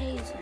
Hazel.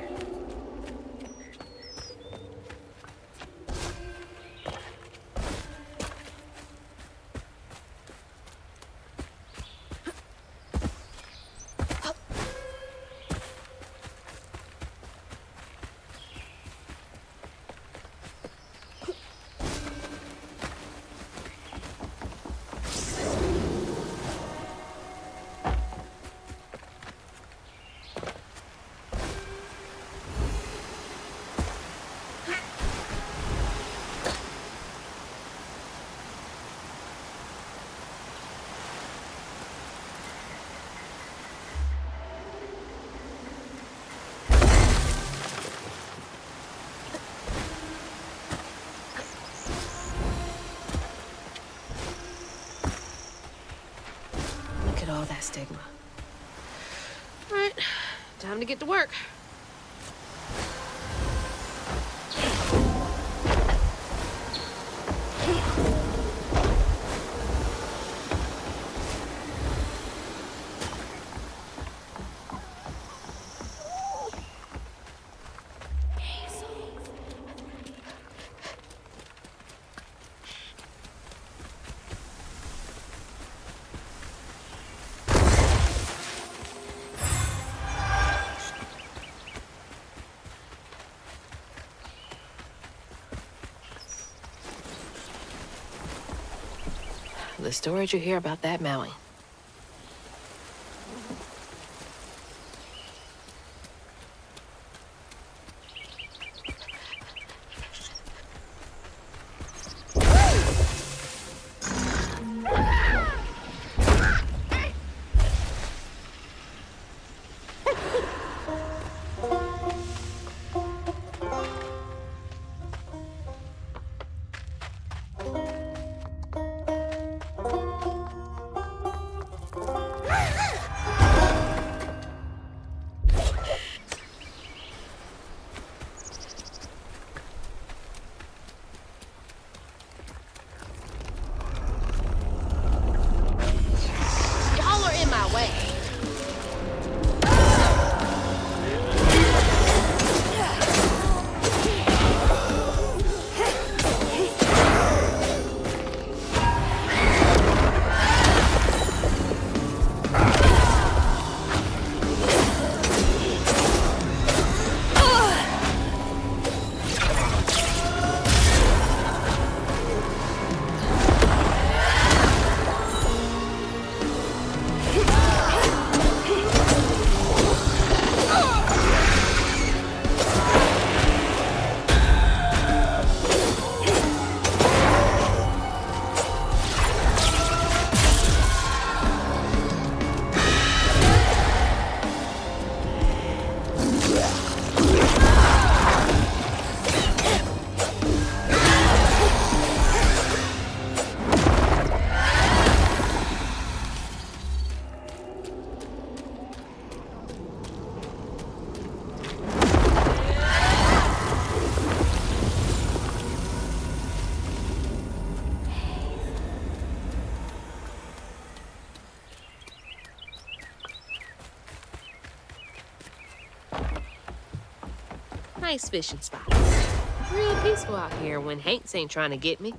All that stigma. All right, time to get to work. The stories you hear about that Maui. Nice fishing spot. Real peaceful out here when Hanks ain't trying to get me.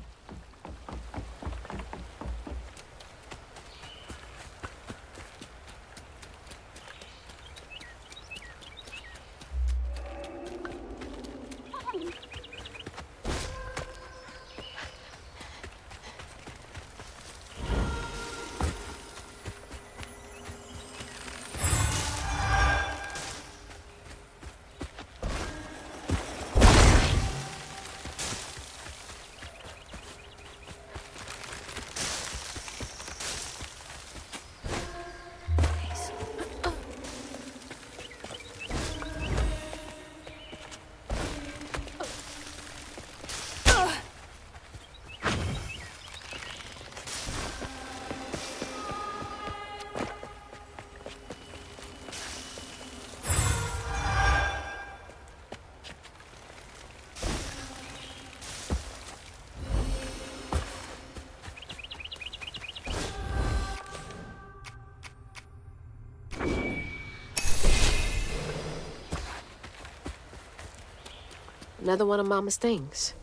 Another one of Mama's things.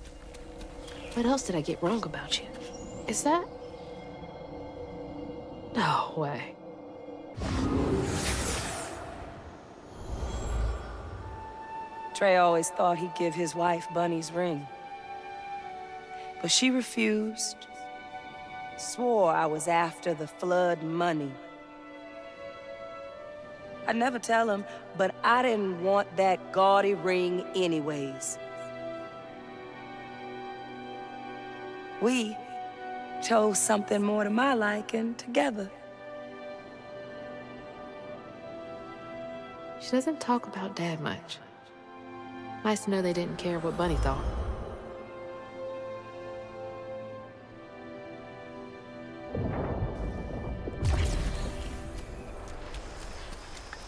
What else did I get wrong about you? Is that... No way. Trey always thought he'd give his wife Bunny's ring. But she refused. Swore I was after the flood money. I'd never tell him, but I didn't want that gaudy ring anyways. We chose something more to my liking together. She doesn't talk about Dad much. Nice to know they didn't care what Bunny thought.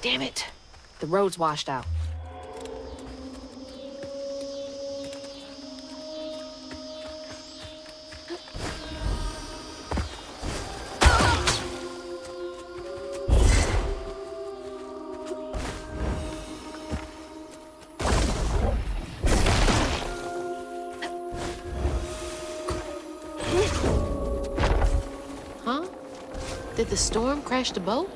Damn it! The road's washed out. Huh? Did the storm crash the boat?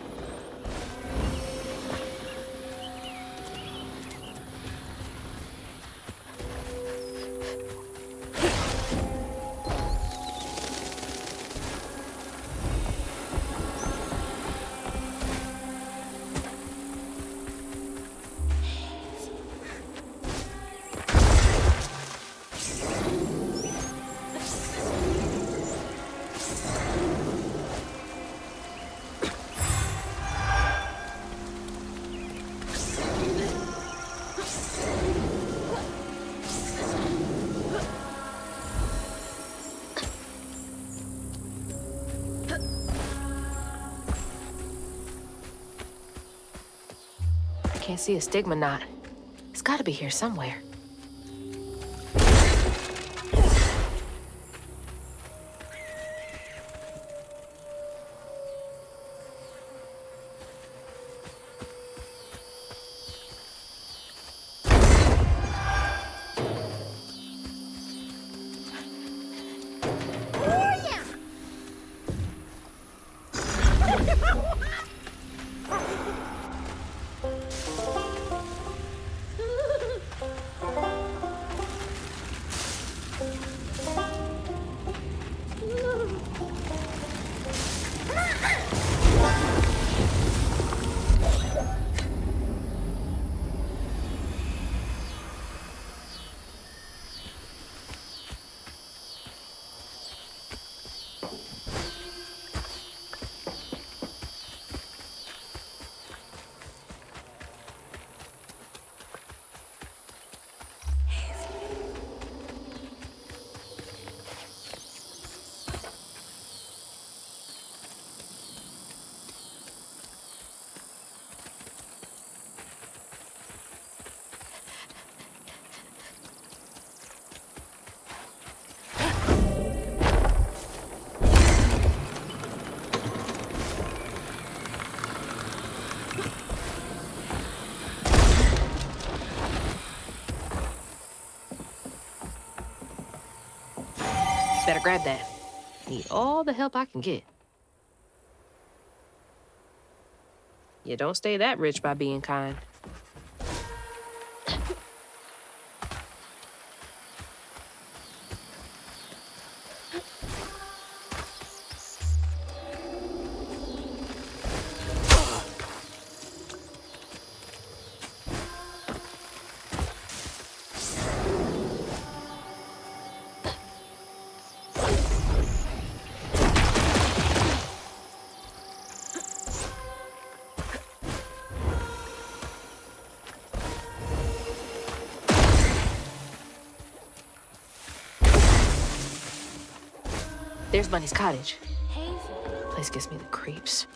Can't see a stigma knot. It's gotta be here somewhere. Better grab that. Need all the help I can get. You don't stay that rich by being kind. There's Bunny's cottage. Hazel. Place gives me the creeps.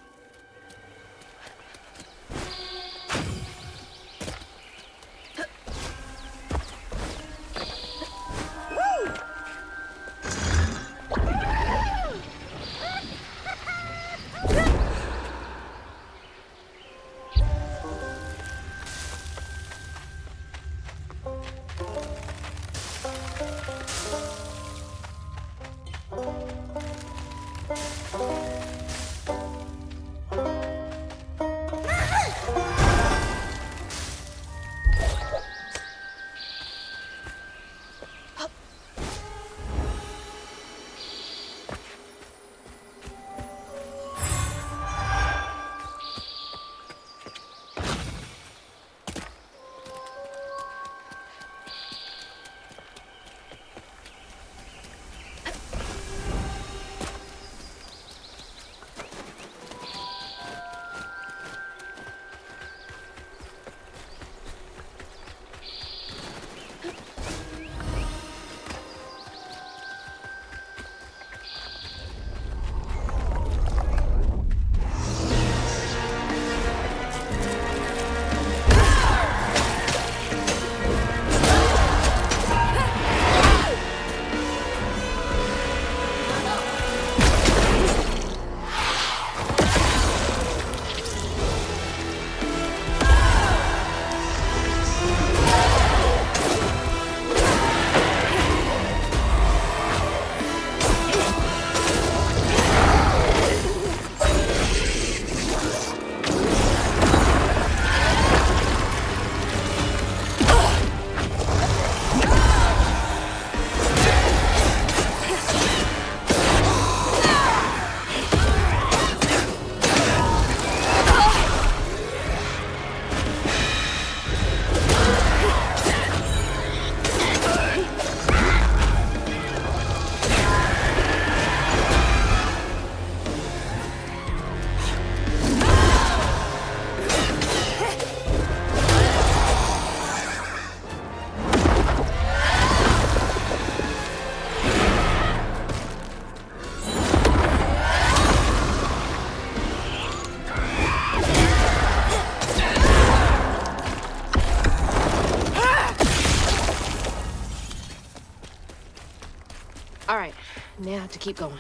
Now to keep going.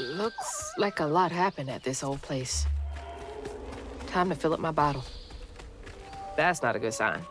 Looks like a lot happened at this old place. Time to fill up my bottle. That's not a good sign.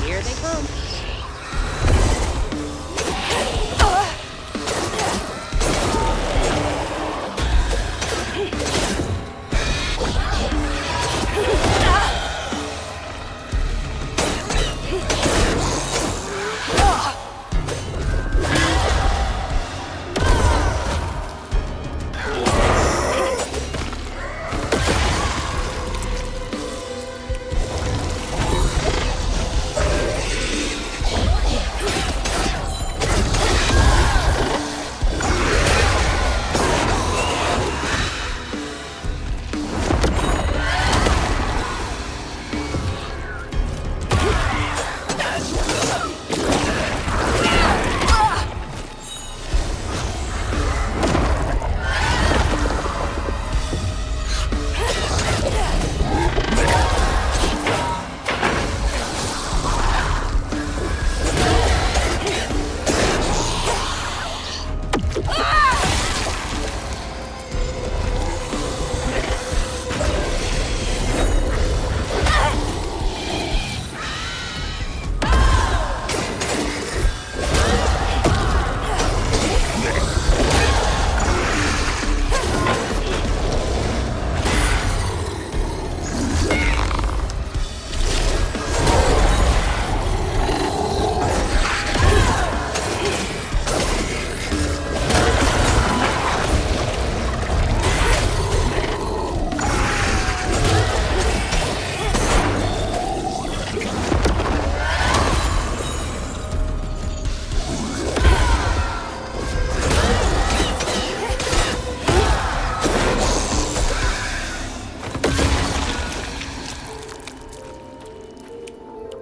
Here they come.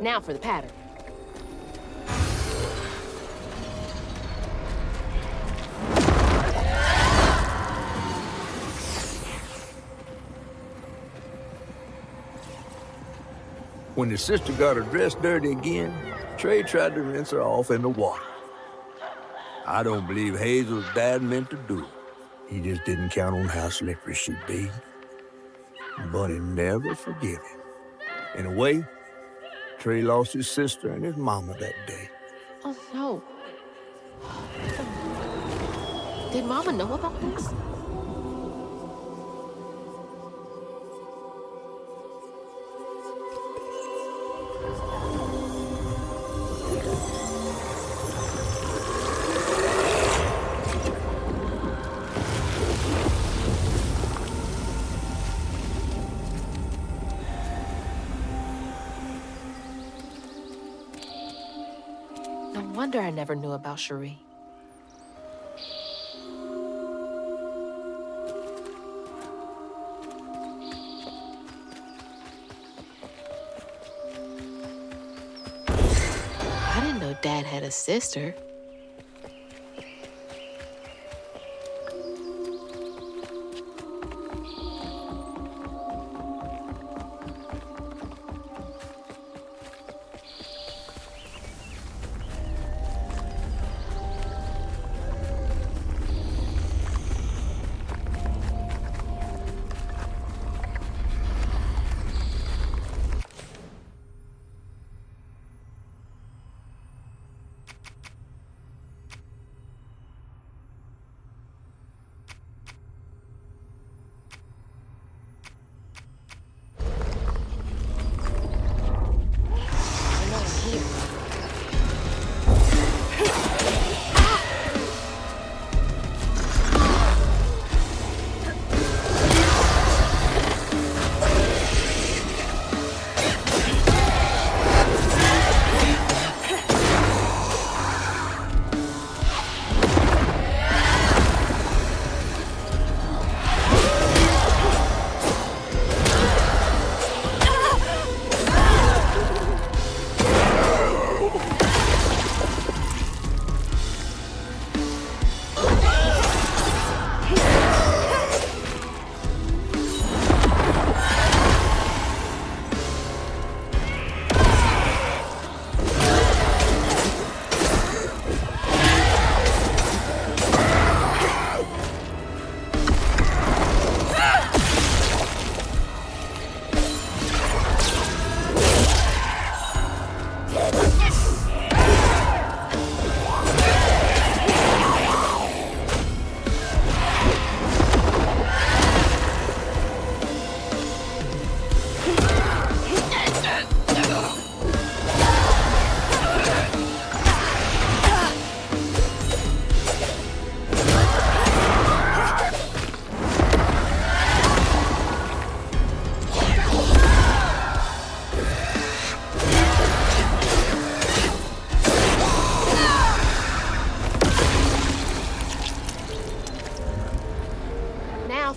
Now for the pattern. When his sister got her dress dirty again, Trey tried to rinse her off in the water. I don't believe Hazel's dad meant to do it. He just didn't count on how slippery she'd be. But he never forgave him. In a way, Trey lost his sister and his mama that day. Oh, no. Did Mama know about this? No wonder I never knew about Cherie. like Dad had a sister.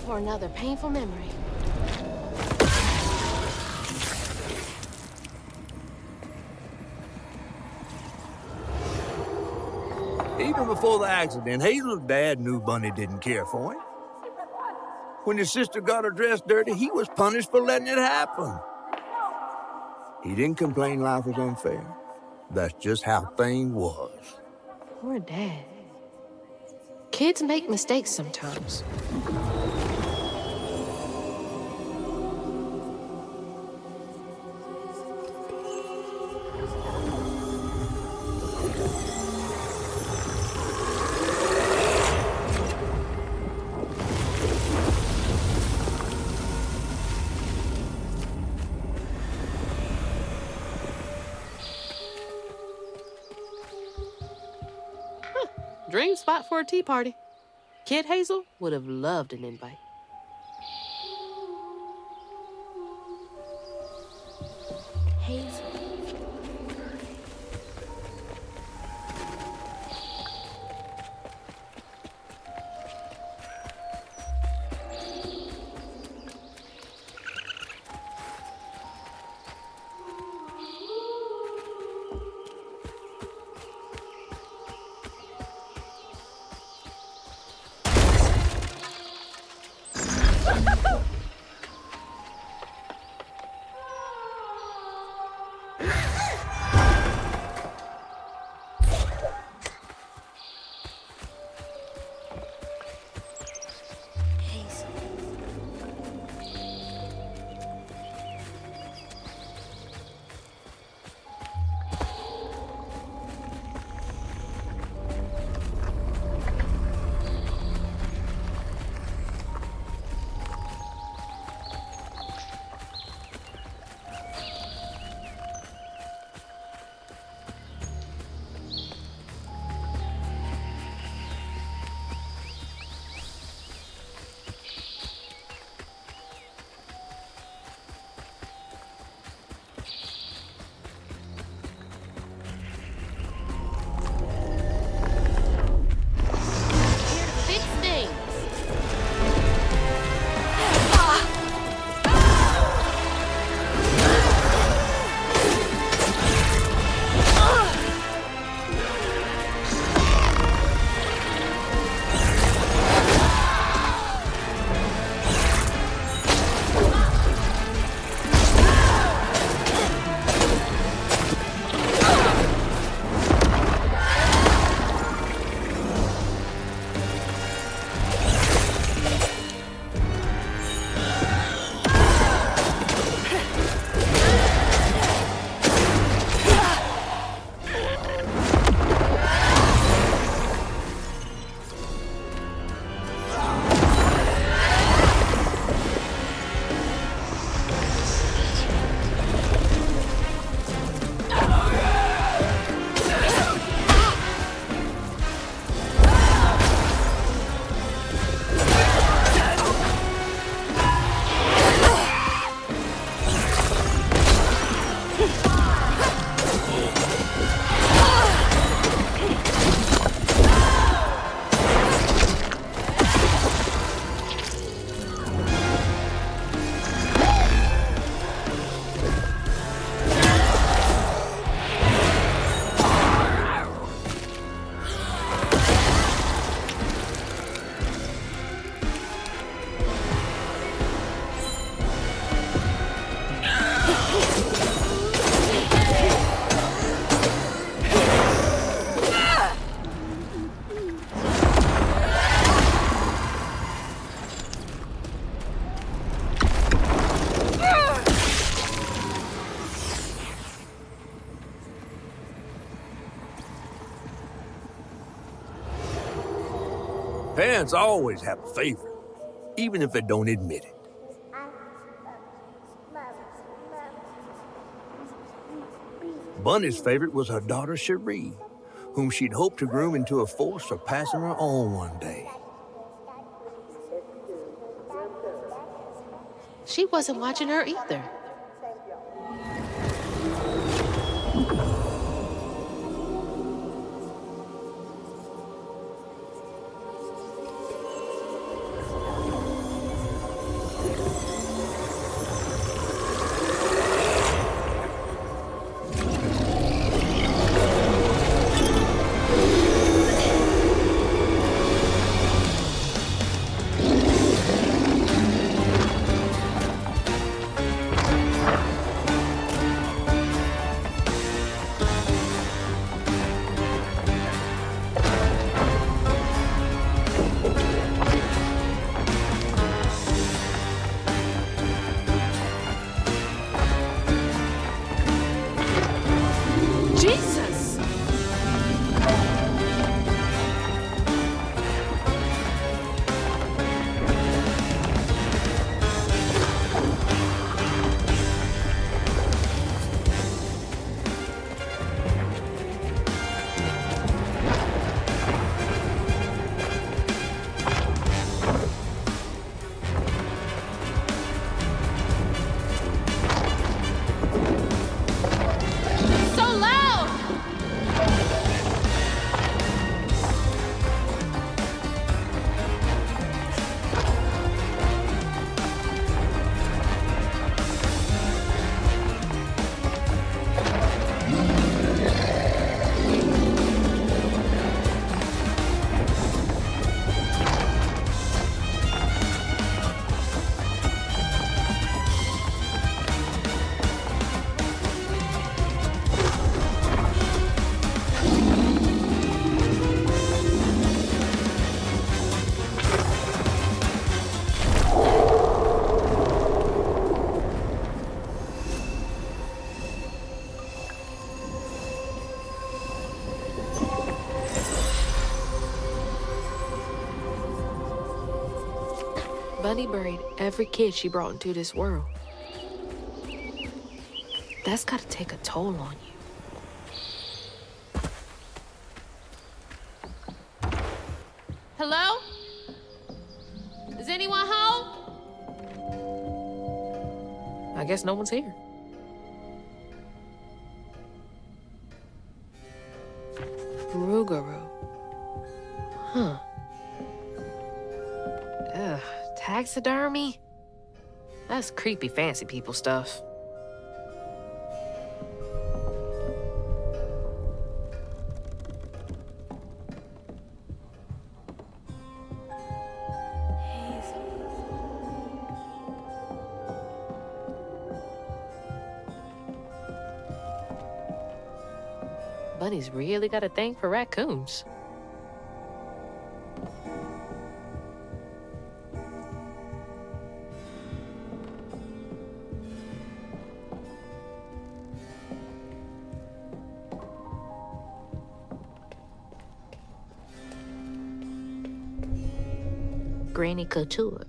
For another painful memory. Even before the accident, Hazel's dad knew Bunny didn't care for him. When his sister got her dress dirty, he was punished for letting it happen. He didn't complain life was unfair. That's just how things was. Poor Dad. Kids make mistakes sometimes. Dream spot for a tea party. Kid Hazel would have loved an invite. Hazel. Parents always have a favorite, even if they don't admit it. Bunny's favorite was her daughter Cherie, whom she'd hoped to groom into a force surpassing her own one day. She wasn't watching her either. Bunny buried every kid she brought into this world. That's gotta take a toll on you. Hello? Is anyone home? I guess no one's here. Rougarou. Huh. Ugh, taxidermy? That's creepy fancy people stuff. Bunny's really got a thing for raccoons. Granny Couture.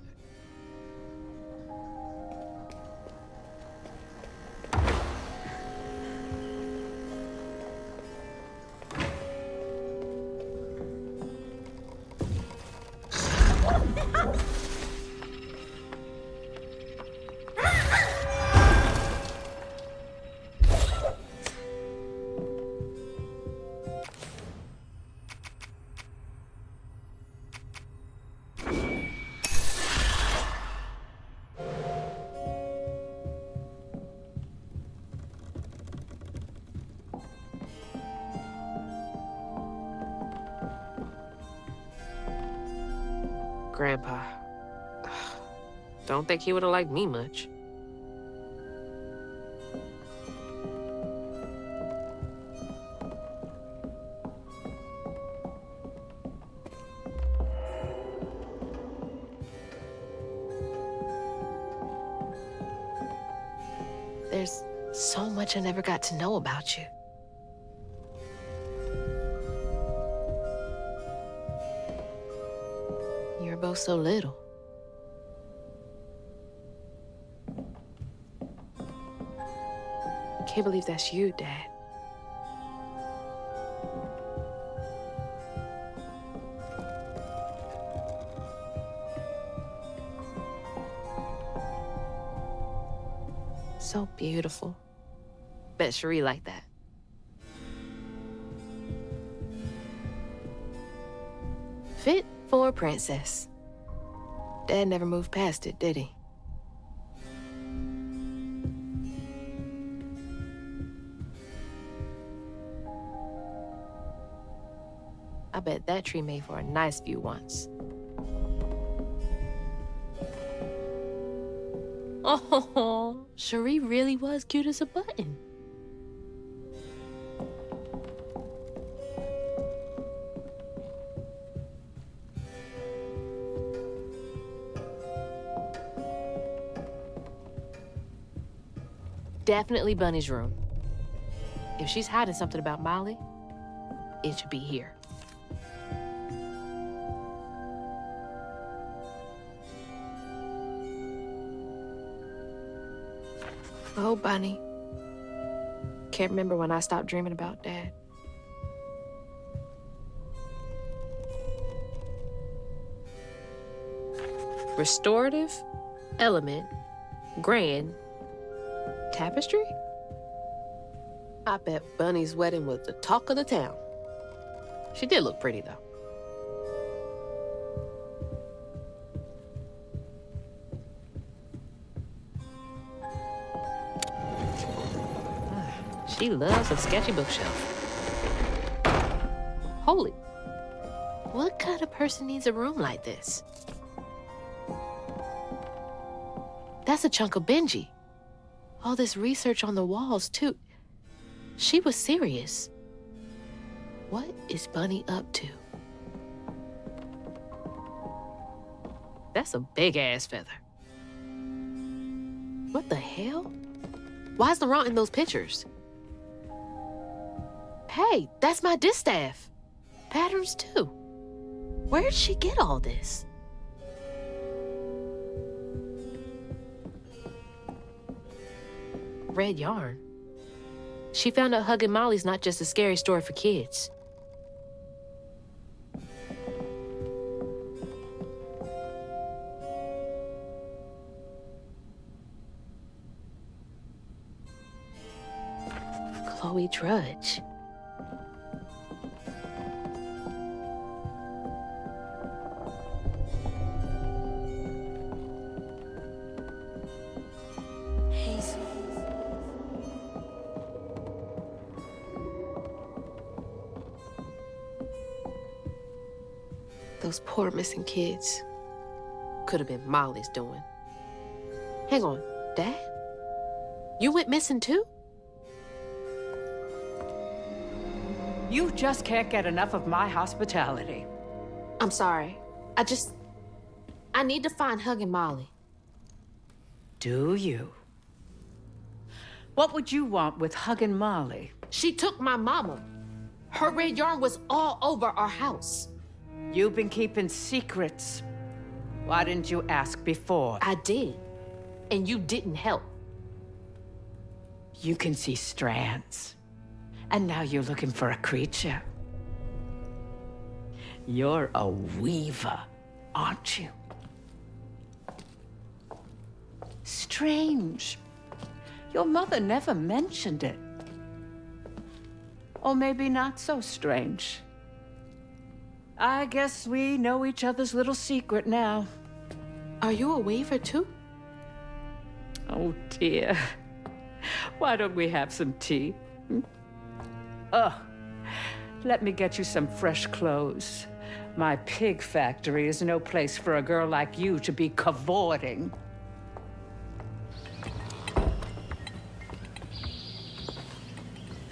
Grandpa. Don't think he would have liked me much. There's so much I never got to know about you. They're both so little. Can't believe that's you, Dad. So beautiful. Bet Cherie liked that. Fit for a princess. Dad never moved past it, did he? I bet that tree made for a nice view once. Oh, Cherie really was cute as a button. Definitely Bunny's room. If she's hiding something about Molly, it should be here. Oh, Bunny. Can't remember when I stopped dreaming about Dad. Restorative, element, grand, tapestry? I bet Bunny's wedding was the talk of the town. She did look pretty, though. She loves a sketchy bookshelf. Holy, what kind of person needs a room like this? That's a chunk of Benji. All this research on the walls, too. She was serious. What is Bunny up to? That's a big-ass feather. What the hell? Why's Laurent in those pictures? Hey, that's my distaff. Patterns, too. Where'd she get all this? Red yarn. She found out Huggin' Molly's not just a scary story for kids. Chloe Drudge. Hazel. Those poor missing kids. Could have been Molly's doing. Hang on, Dad? You went missing too? You just can't get enough of my hospitality. I'm sorry. I need to find Huggin' Molly. Do you? What would you want with Huggin' Molly? She took my mama. Her red yarn was all over our house. You've been keeping secrets. Why didn't you ask before? I did. And you didn't help. You can see strands. And now you're looking for a creature. You're a weaver, aren't you? Strange. Your mother never mentioned it. Or maybe not so strange. I guess we know each other's little secret now. Are you a weaver too? Oh, dear. Why don't we have some tea? Let me get you some fresh clothes. My pig factory is no place for a girl like you to be cavorting.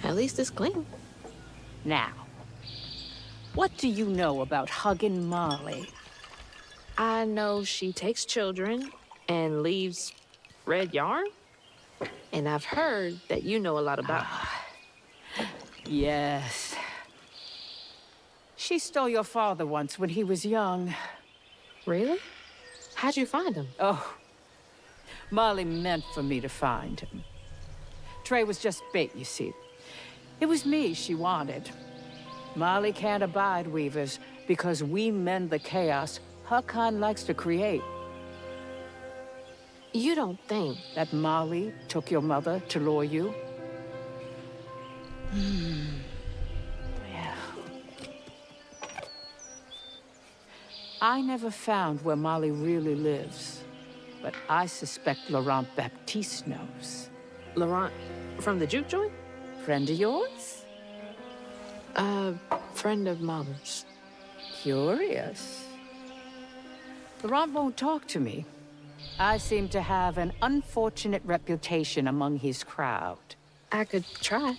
At least it's clean. Now, what do you know about Huggin' Molly? I know she takes children and leaves red yarn. And I've heard that you know a lot about her. Yes. She stole your father once when he was young. Really? How'd you find him? Oh, Molly meant for me to find him. Trey was just bait, you see. It was me she wanted. Molly can't abide weavers because we mend the chaos her kind likes to create. You don't think That Molly took your mother to lure you? Yeah. I never found where Molly really lives, but I suspect Laurent Baptiste knows. Laurent from the juke joint? Friend of yours? Friend of Mama's. Curious. Laurent won't talk to me. I seem to have an unfortunate reputation among his crowd. I could try.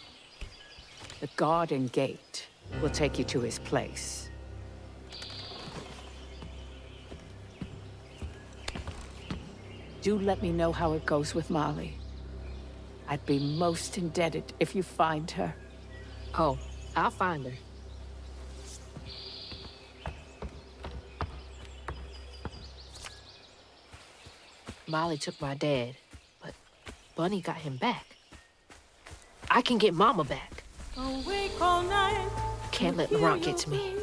The garden gate will take you to his place. Do let me know how it goes with Molly. I'd be most indebted if you find her. Oh, I'll find her. Molly took my dad, but Bunny got him back. I can get Mama back. Awake all night. Can't let Laurent get to me.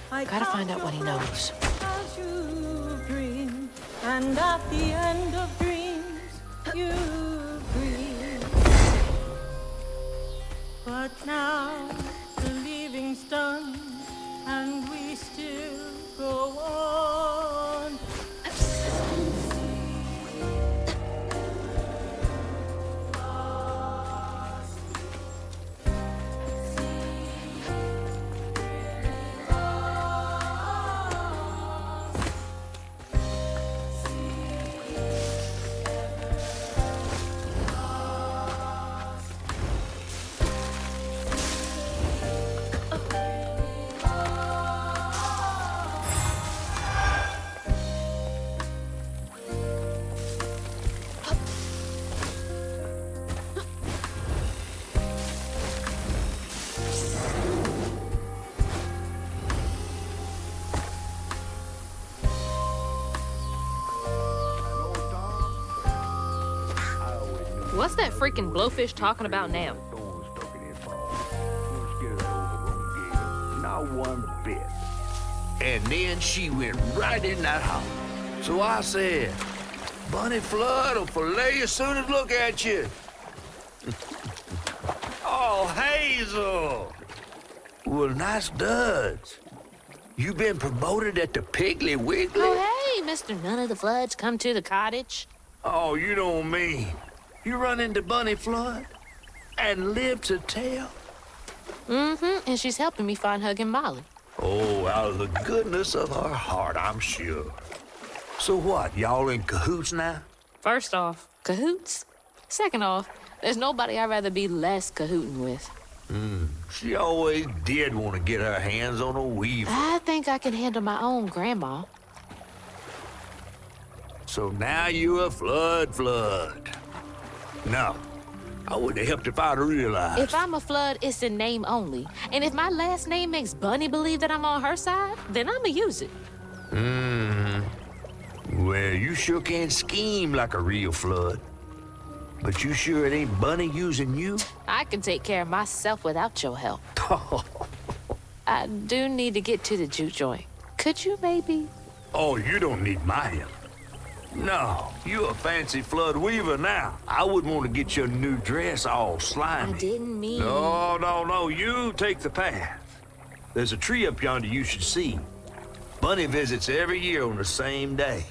Gotta find out what he knows. As you dream, and at the end of dreams, you breathe. But now the leaving's done, and we still go on. What's that freaking blowfish talking about now? Not one bit. And then she went right in that house. So I said, Bunny Flood will fillet you as soon as look at you. Oh, Hazel. Well, nice duds. You been promoted at the Piggly Wiggly? Oh, hey, Mr. None of the Floods, come to the cottage. Oh, you don't mean. You run into Bunny Flood and live to tell? Mm-hmm, and she's helping me find Hug and Molly. Oh, out of the goodness of her heart, I'm sure. So what, y'all in cahoots now? First off, cahoots. Second off, there's nobody I'd rather be less cahooting with. She always did want to get her hands on a weaver. I think I can handle my own grandma. So now you a flood. No, I wouldn't have helped if I'd realized. If I'm a Flood, it's in name only. And if my last name makes Bunny believe that I'm on her side, then I'ma use it. Well, you sure can scheme like a real flood. But you sure it ain't Bunny using you? I can take care of myself without your help. I do need to get to the juke joint. Could you maybe? Oh, you don't need my help. No, you a fancy flood weaver now. I wouldn't want to get your new dress all slimy. I didn't mean... No, you take the path. There's a tree up yonder you should see. Bunny visits every year on the same day.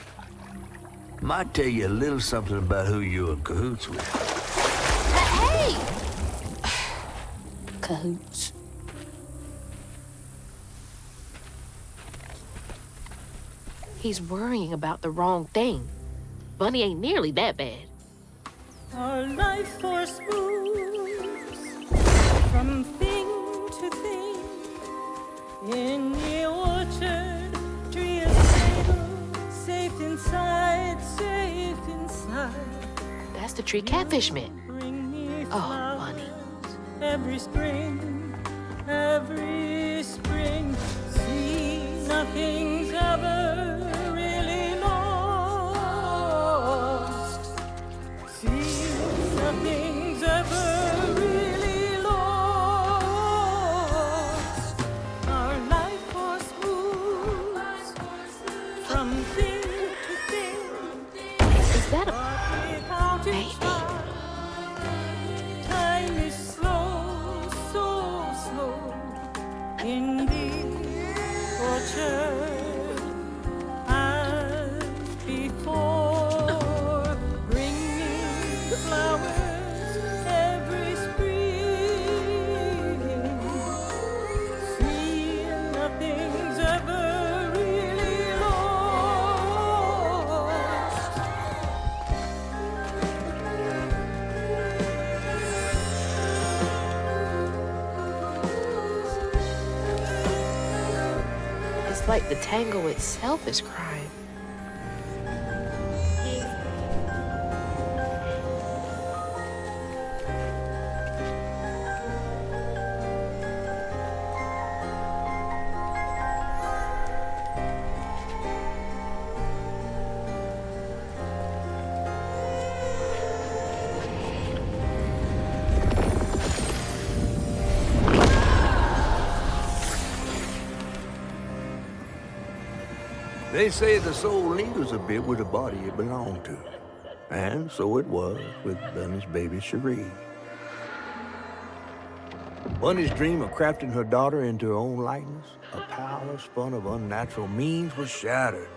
Might tell you a little something about who you're in cahoots with. Hey! Cahoots. He's worrying about the wrong thing. Bunny ain't nearly that bad. Our life force moves from thing to thing. In the orchard, tree is stable, safe inside, safe inside. That's the tree catfish meant. Bring me Oh, flowers Bunny. every spring, every spring. See, nothing's ever It's like the tango itself is crying. They say the soul lingers a bit with the body it belonged to. And so it was with Bunny's baby Cherie. Bunny's dream of crafting her daughter into her own likeness, a power spun of unnatural means, was shattered.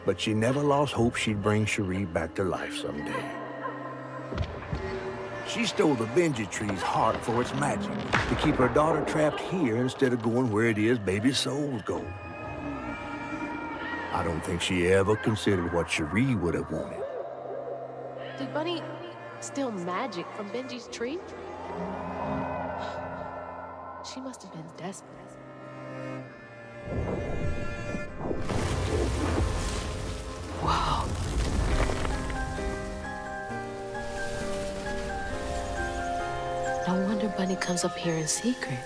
But she never lost hope she'd bring Cherie back to life someday. She stole the Benji tree's heart for its magic, to keep her daughter trapped here instead of going where it is baby souls go. I don't think she ever considered what Cherie would have wanted. Did Bunny steal magic from Benji's tree? She must have been desperate. Wow. No wonder Bunny comes up here in secret.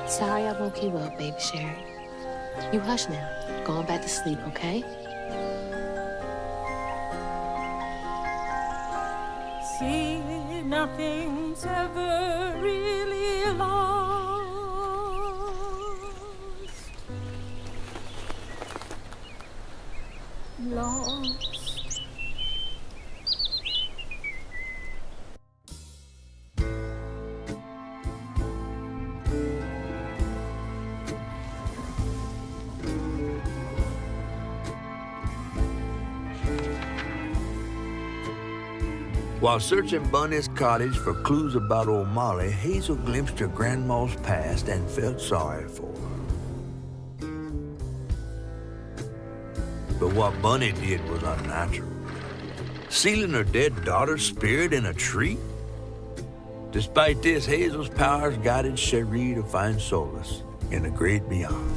Sorry I woke you up, baby Sherry. You hush now. Going back to sleep, okay? See, nothing's ever really lost. Lost. While searching Bunny's cottage for clues about old Molly, Hazel glimpsed her grandma's past and felt sorry for her. But what Bunny did was unnatural. Sealing her dead daughter's spirit in a tree? Despite this, Hazel's powers guided Cherie to find solace in the great beyond.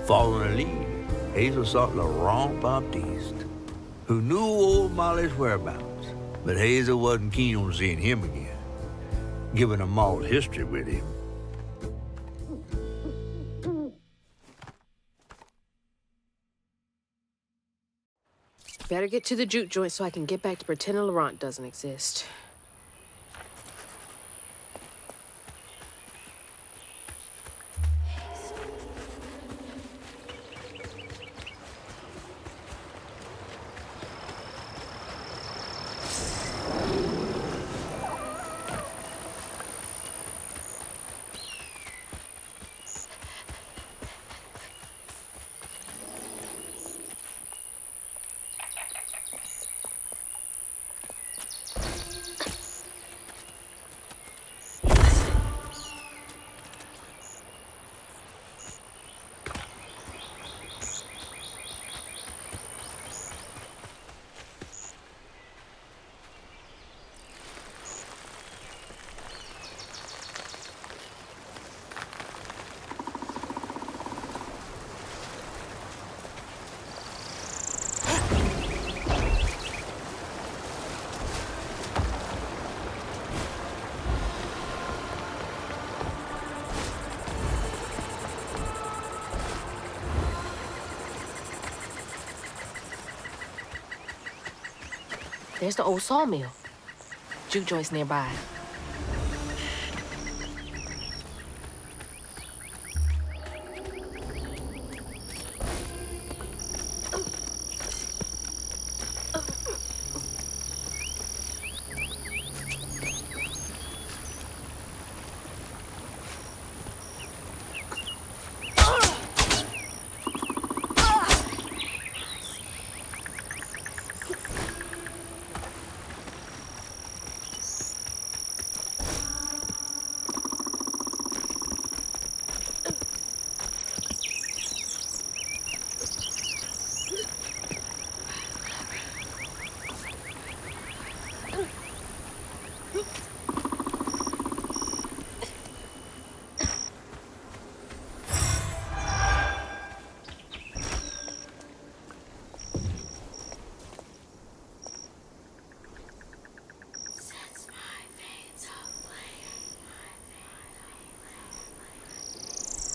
Following her lead, Hazel sought Laurent Baptiste, who knew old Molly's whereabouts, but Hazel wasn't keen on seeing him again, given a mauled history with him. Better get to the juke joint so I can get back to pretending Laurent doesn't exist. There's the old sawmill. Juke joint's nearby.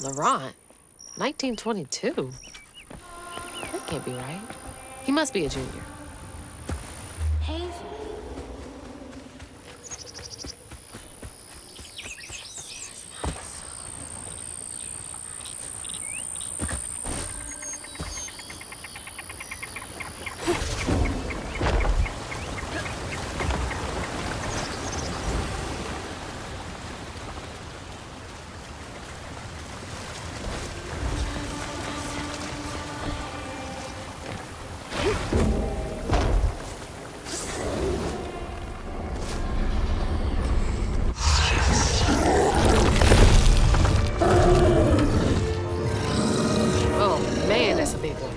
Laurent, 1922? That can't be right. He must be a junior. Hazel. Oh, man, that's a big one.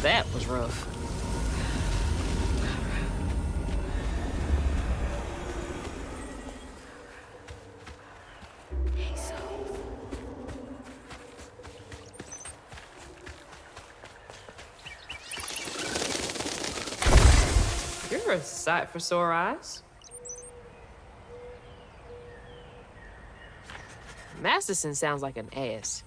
That was rough. You're a sight for sore eyes. Masterson sounds like an ass.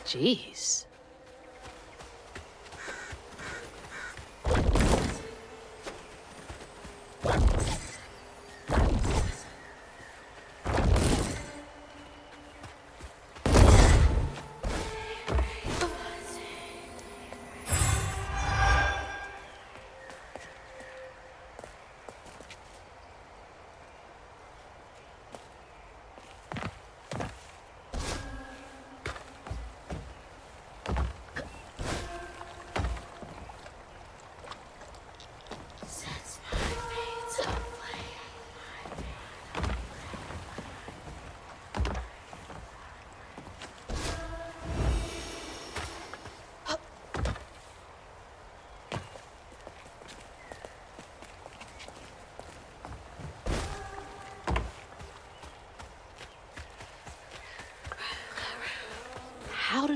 Jeez.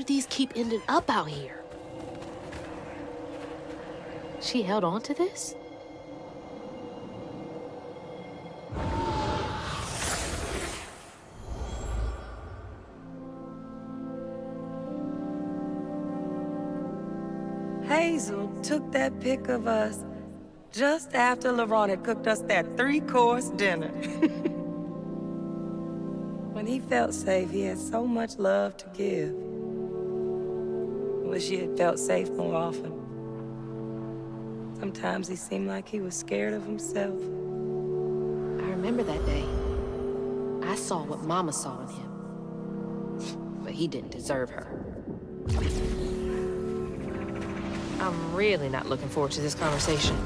do these keep ending up out here? She held on to this? Hazel took that pic of us just after LeRon had cooked us that 3-course dinner. When he felt safe, he had so much love to give. Wish he had felt safe more often. Sometimes he seemed like he was scared of himself. I remember that day. I saw what Mama saw in him. But he didn't deserve her. I'm really not looking forward to this conversation.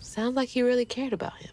Sounds like he really cared about him.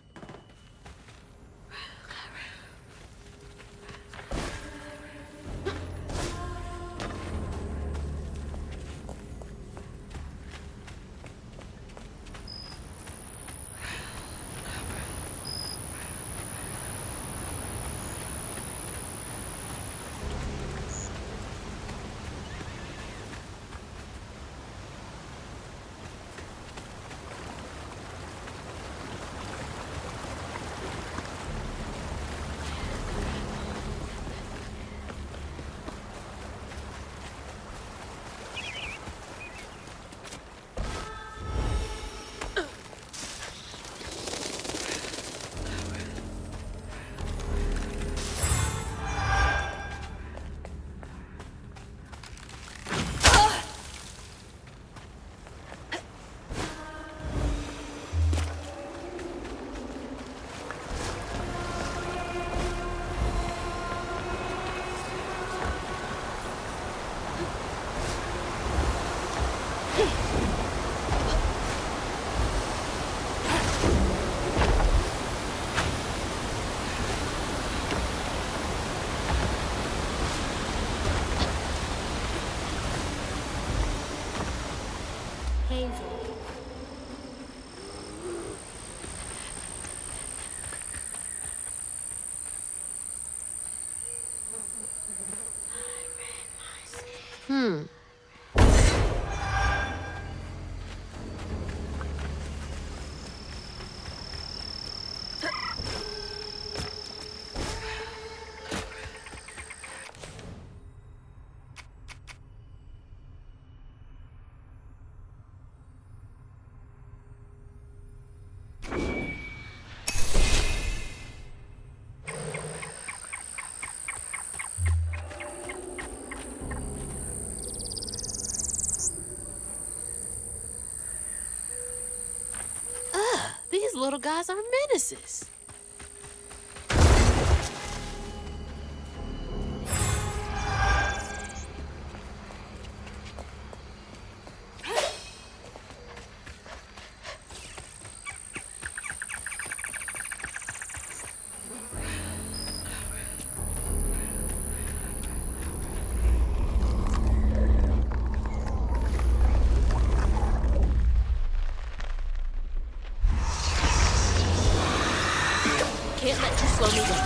Hazel. These little guys are menaces. Can't let you slow me down.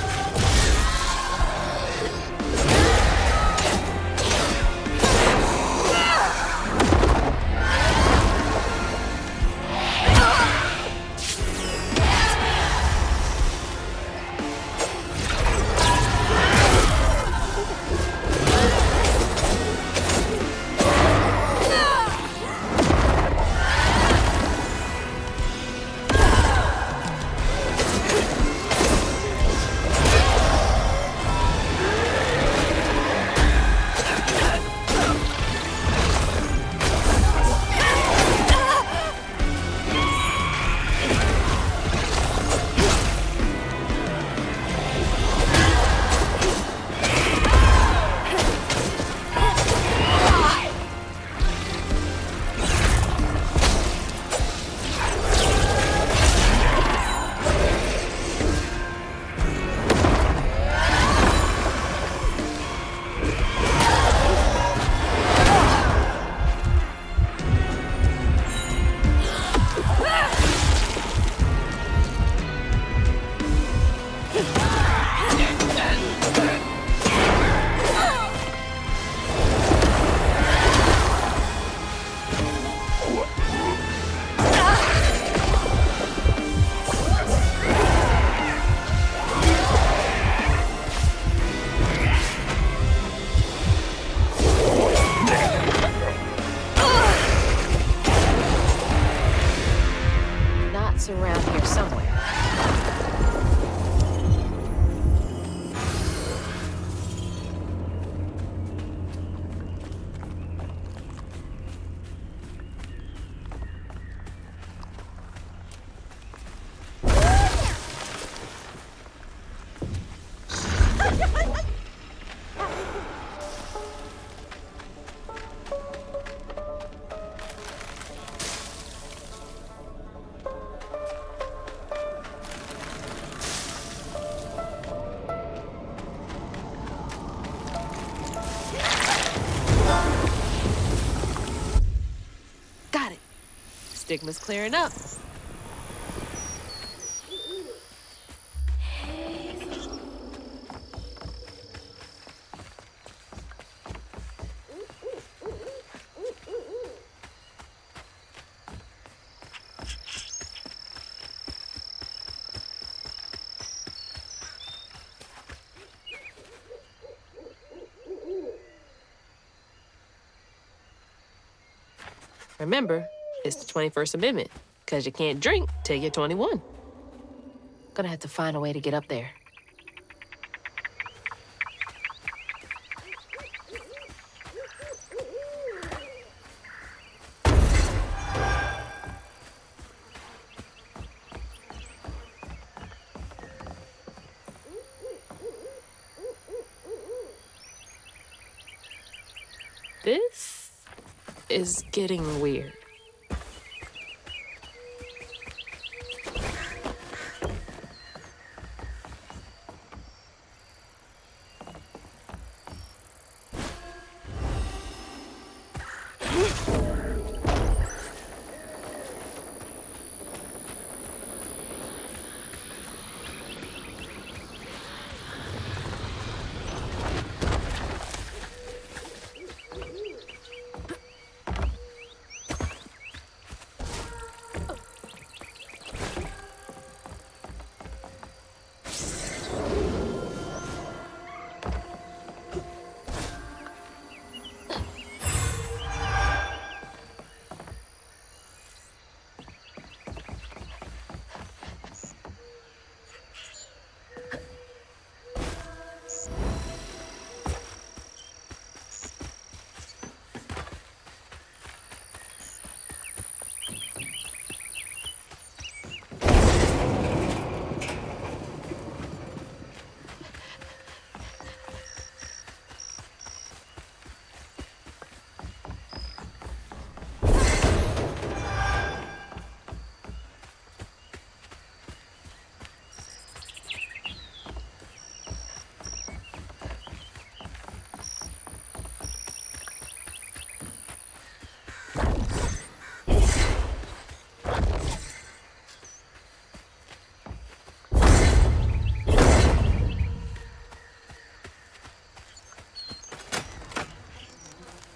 around here somewhere. Stigma's clearing up. Remember, it's the 21st Amendment, because you can't drink till you're 21. Gonna have to find a way to get up there. This is getting weird.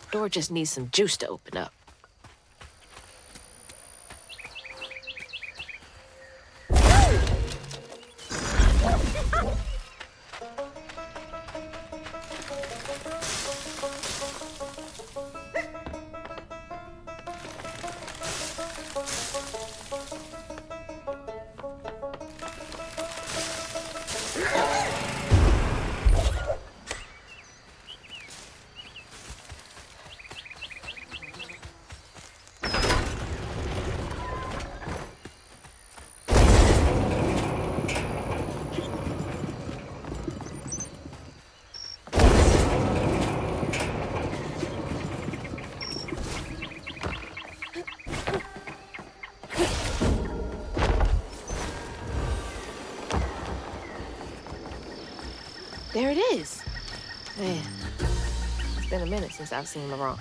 Door just needs some juice to open up. There it is. Man, it's been a minute since I've seen Laurent.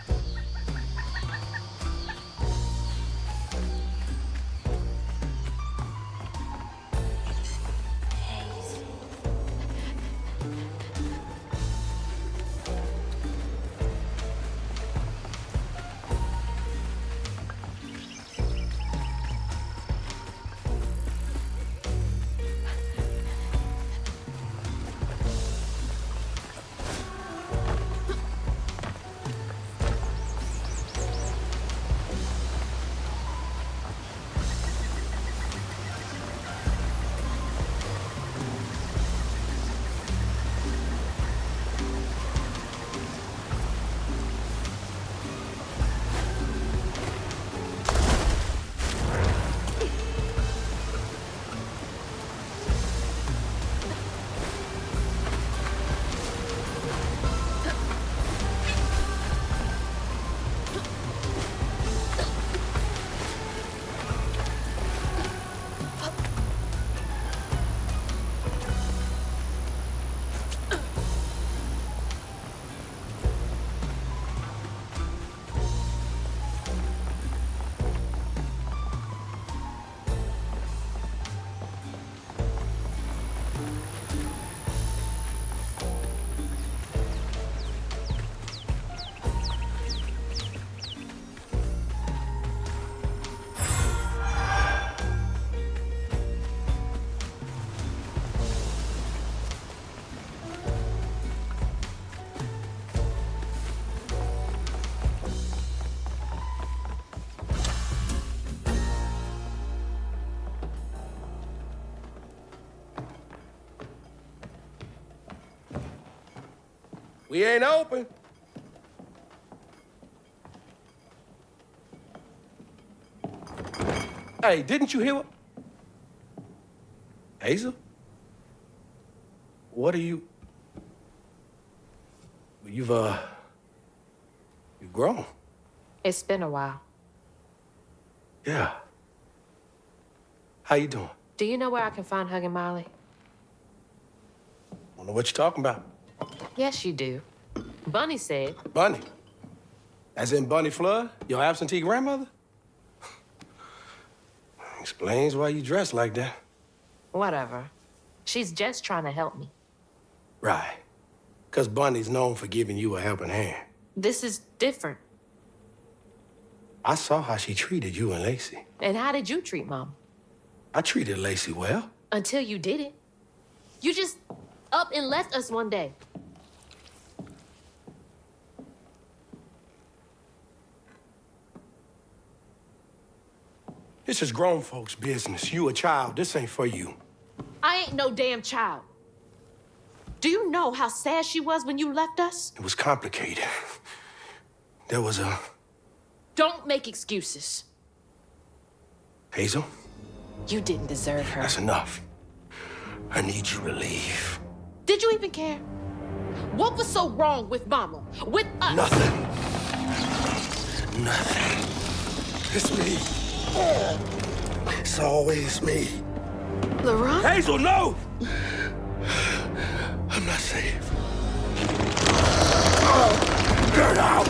We ain't open. Hey, didn't you hear what? Hazel? What are you? You've grown. It's been a while. Yeah. How you doing? Do you know where I can find Hugging Molly? Don't know what you're talking about. Yes, you do. Bunny said. Bunny? As in Bunny Flood, your absentee grandmother? Explains why you dress like that. Whatever. She's just trying to help me. Right. Because Bunny's known for giving you a helping hand. This is different. I saw how she treated you and Lacey. And how did you treat Mom? I treated Lacey well. Until you didn't. You just up and left us one day. This is grown folks' business. You a child. This ain't for you. I ain't no damn child. Do you know how sad she was when you left us? It was complicated. There was a... Don't make excuses. Hazel? You didn't deserve her. That's enough. I need you to leave. Did you even care? What was so wrong with Mama? With us? Nothing. Nothing. It's me. It's always me. Laurent? Hazel, no! I'm not safe. Get out!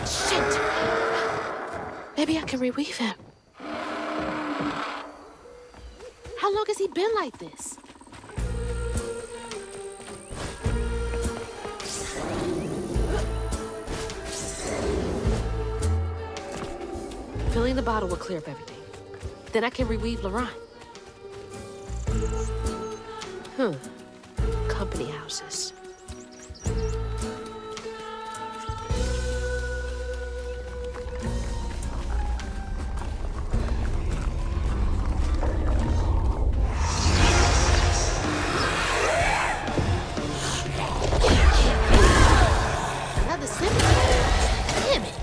Shit! Maybe I can reweave him. How long has he been like this? Filling the bottle will clear up everything. Then I can reweave Laurent. Company houses. Another symphony. Damn it.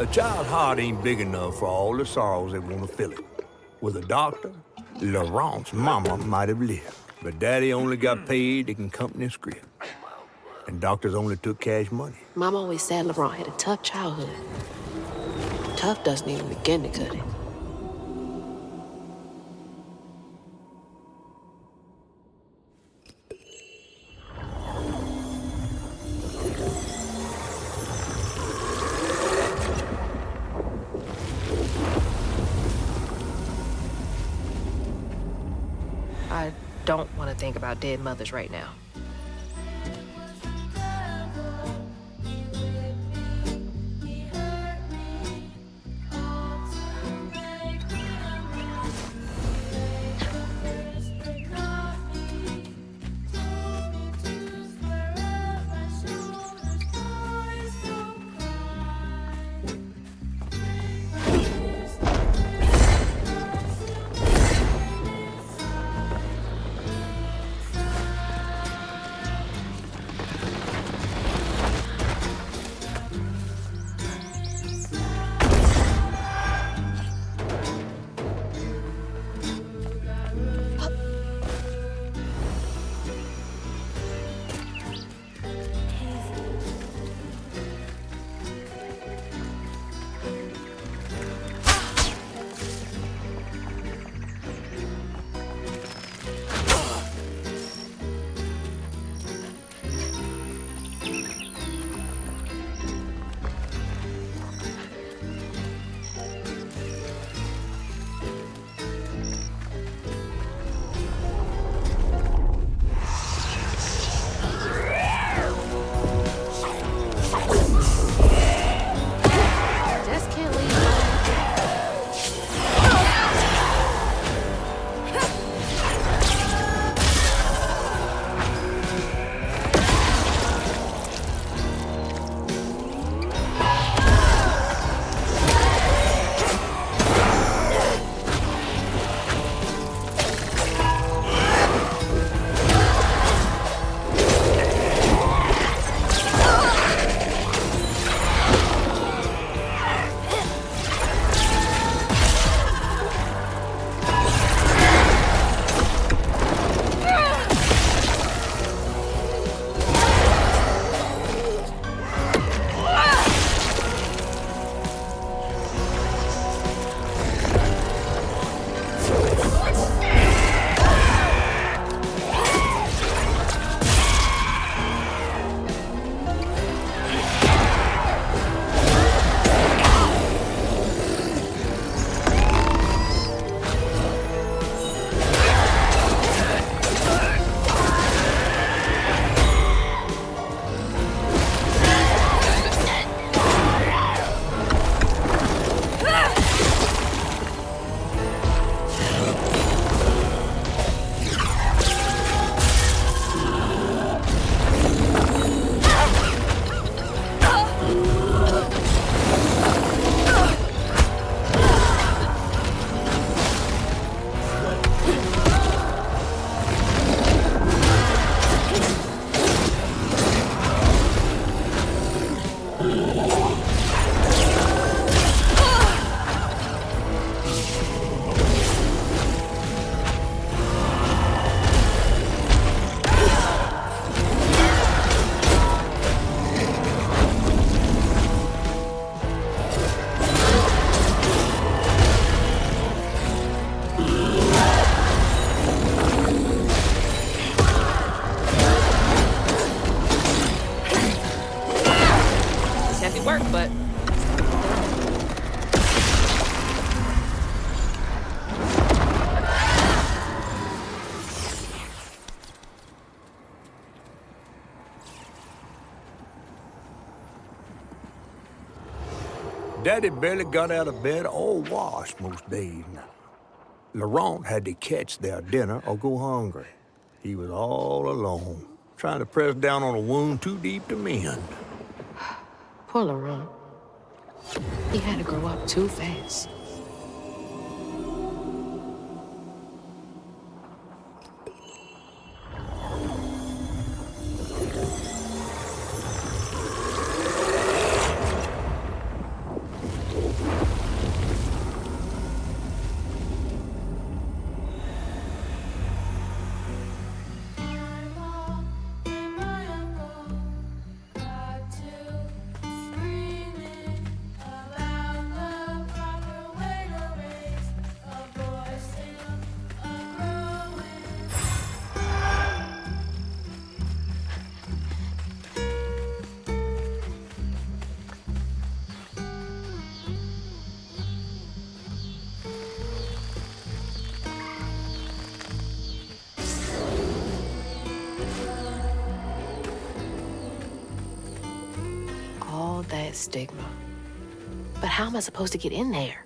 A child's heart ain't big enough for all the sorrows that want to fill it. With a doctor, Laurent's mama might have lived, but Daddy only got paid to accompany a script. And doctors only took cash money. Mom always said Laurent had a tough childhood. Tough doesn't even begin to cut it. I don't want to think about dead mothers right now. Daddy barely got out of bed or washed most days now. Laurent had to catch their dinner or go hungry. He was all alone, trying to press down on a wound too deep to mend. Poor Laurent. He had to grow up too fast. bad stigma. But how am I supposed to get in there?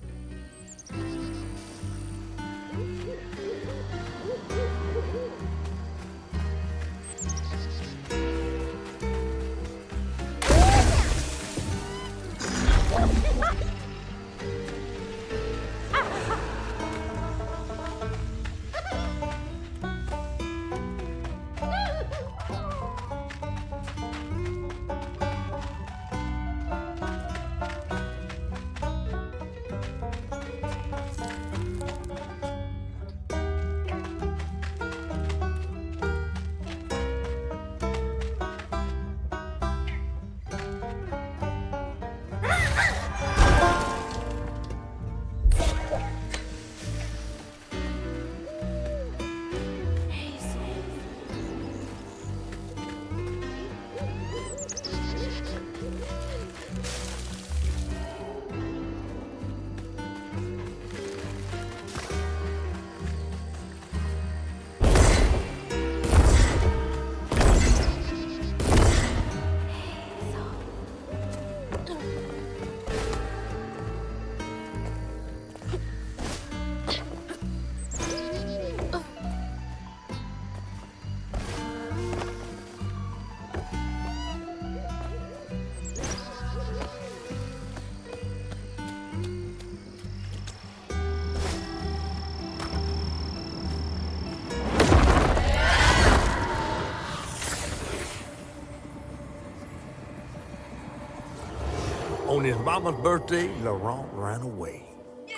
On his mama's birthday, Laurent ran away,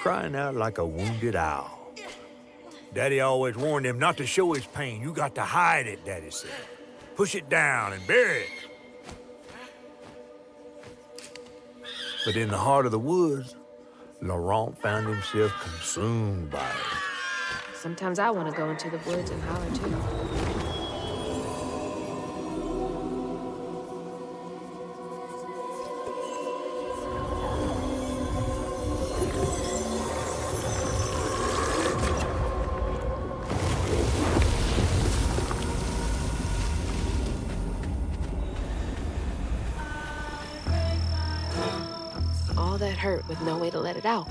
crying out like a wounded owl. Daddy always warned him not to show his pain. You got to hide it, Daddy said. Push it down and bury it. But in the heart of the woods, Laurent found himself consumed by it. Sometimes I want to go into the woods and holler too. All that hurt with no way to let it out.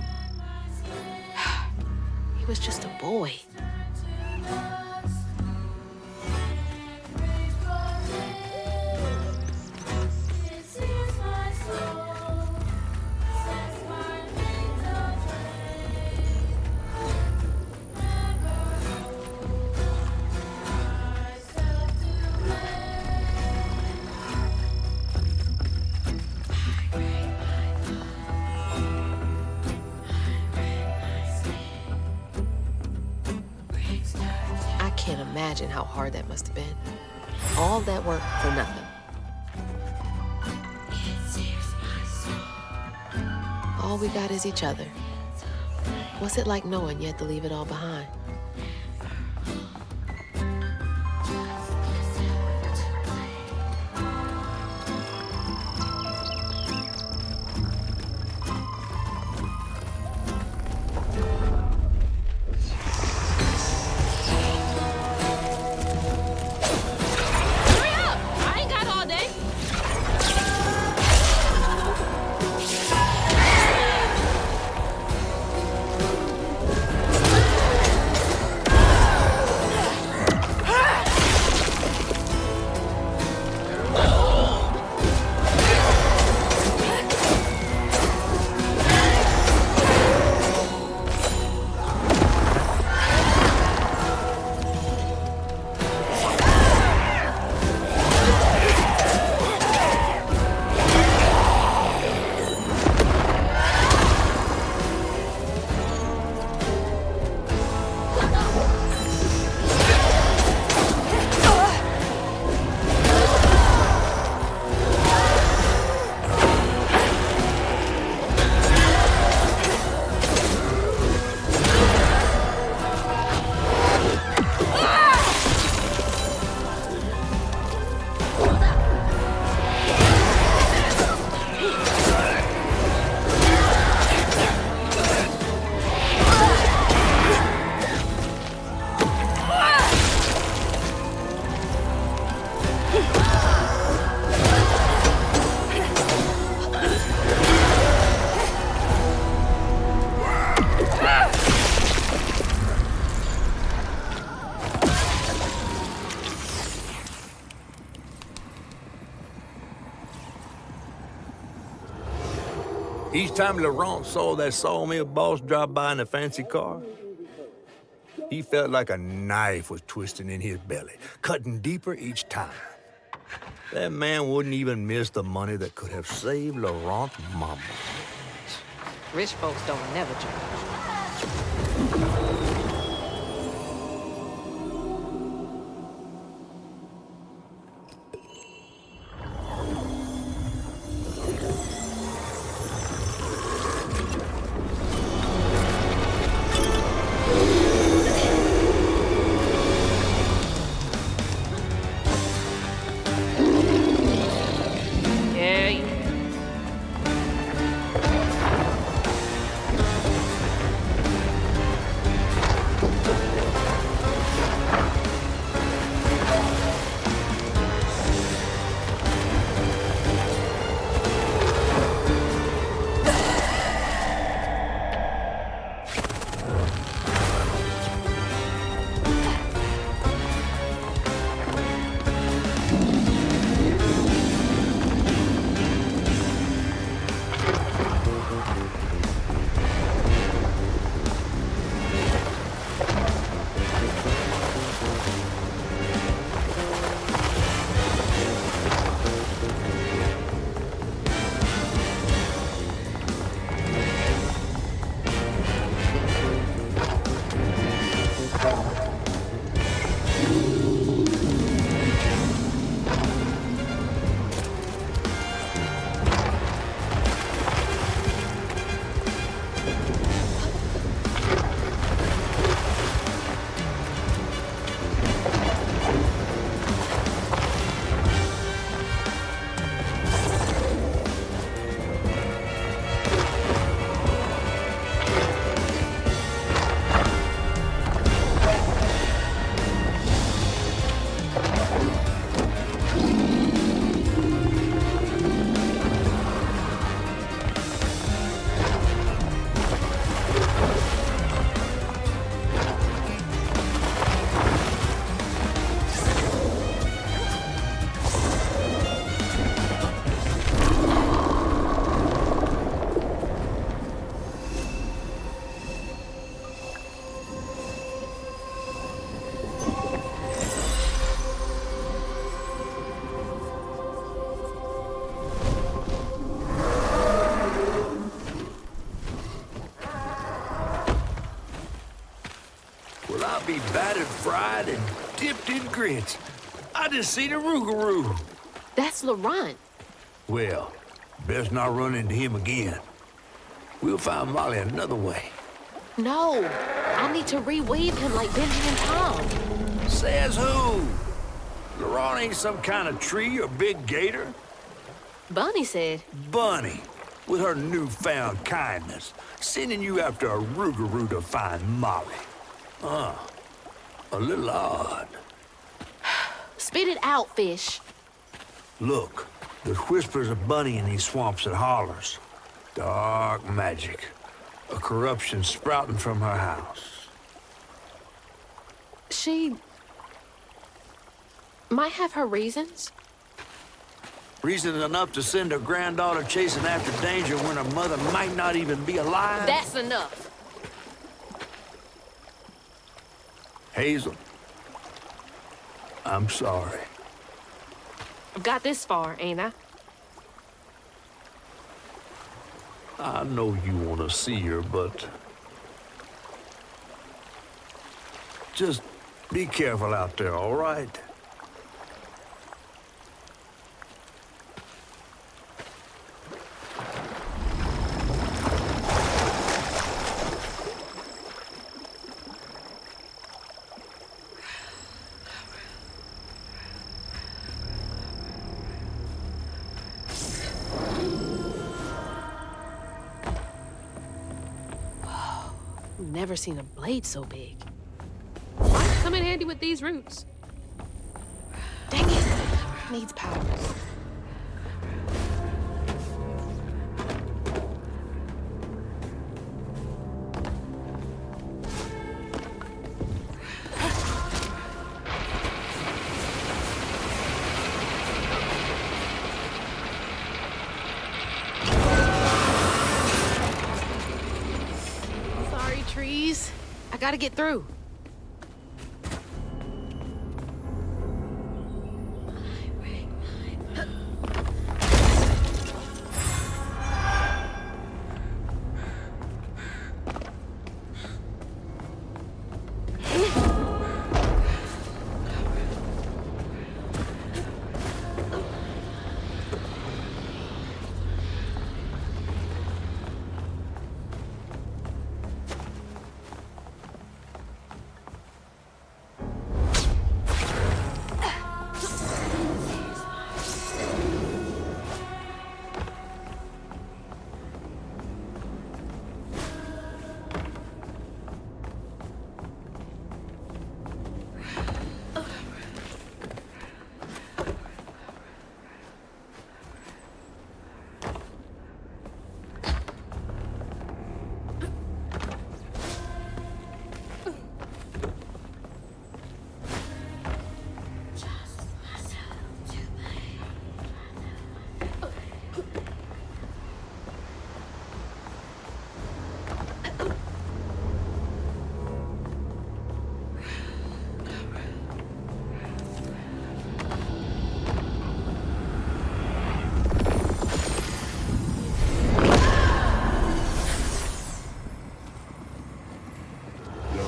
He was just a boy. I can't imagine how hard that must have been. All that work for nothing. All we got is each other. What's it like knowing you had to leave it all behind? Each time Laurent saw that sawmill boss drive by in a fancy car, he felt like a knife was twisting in his belly, cutting deeper each time. That man wouldn't even miss the money that could have saved Laurent's mama. Rich folks don't never change. I'll be battered, fried, and dipped in grits. I just seen a rougarou. That's Laurent. Well, best not run into him again. We'll find Molly another way. No, I need to reweave him like Benjamin Tom. Says who? Laurent ain't some kind of tree or big gator. Bunny said. Bunny, with her newfound kindness, sending you after a rougarou to find Molly. A little odd. Spit it out, fish. Look, there's whispers of Bunny in these swamps and hollers. Dark magic. A corruption sprouting from her house. She might have her reasons. Reason enough to send her granddaughter chasing after danger when her mother might not even be alive? That's enough. Hazel, I'm sorry. I've got this far, ain't I? I know you want to see her, but just be careful out there, all right? Never seen a blade so big. Might come in handy with these roots. Dang it! Needs power. gotta get through.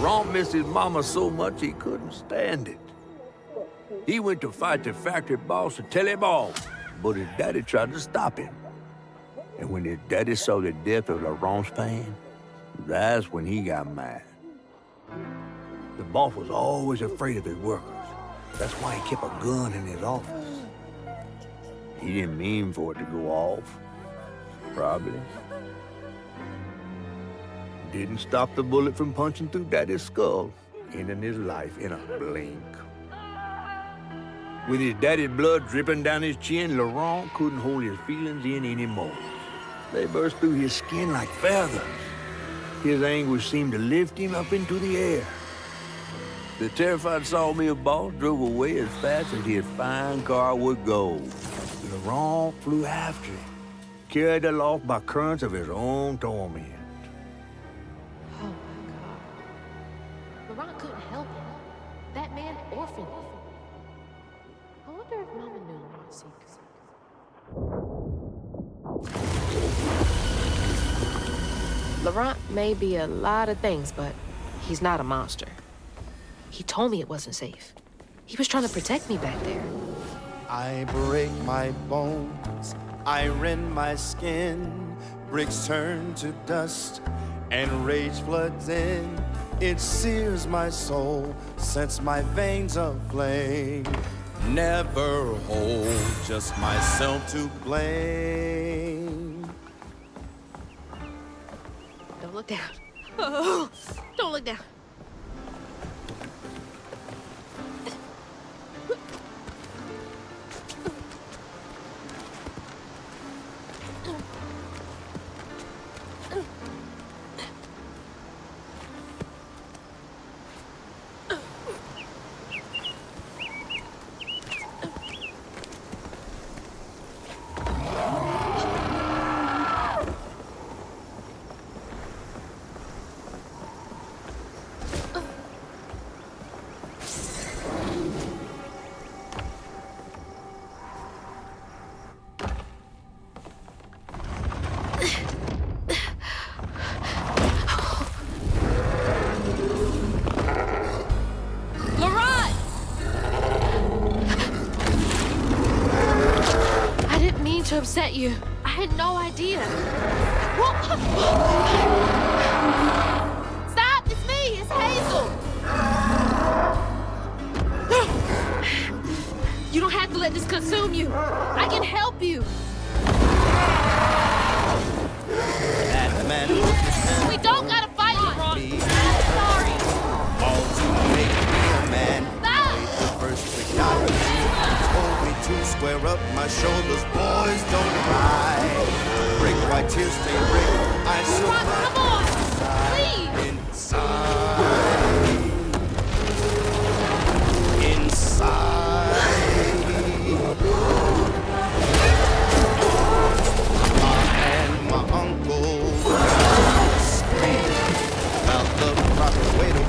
Laurent missed his mama so much he couldn't stand it. He went to fight the factory boss to tell him off, but his daddy tried to stop him. And when his daddy saw the death of Laurent's pain, that's when he got mad. The boss was always afraid of his workers. That's why he kept a gun in his office. He didn't mean for it to go off, probably. Didn't stop the bullet from punching through Daddy's skull, ending his life in a blink. With his daddy's blood dripping down his chin, Laurent couldn't hold his feelings in anymore. They burst through his skin like feathers. His anguish seemed to lift him up into the air. The terrified sawmill boss drove away as fast as his fine car would go. Laurent flew after him, carried aloft by currents of his own torment. Oh my God. Laurent couldn't help it. That man orphaned him. I wonder if Mama knew Laurent's secrets. Laurent may be a lot of things, but he's not a monster. He told me it wasn't safe. He was trying to protect me back there. I break my bones, I rend my skin, bricks turn to dust, and rage floods in. It sears my soul, sets my veins aflame. Never hold, just myself to blame. Don't look down. Oh, don't look down. To upset you. I had no idea. Stop! It's me! It's Hazel! You don't have to let this consume you. I can help you. That man We don't gotta fight, Laurent. I'm sorry. all to make me a man. Stop! The first technology told me to square up my shoulders. Boys, don't cry. Break my tears, stain brick. I Laurent, survive. come on! Please! Inside. And my uncle screamed about the proper way to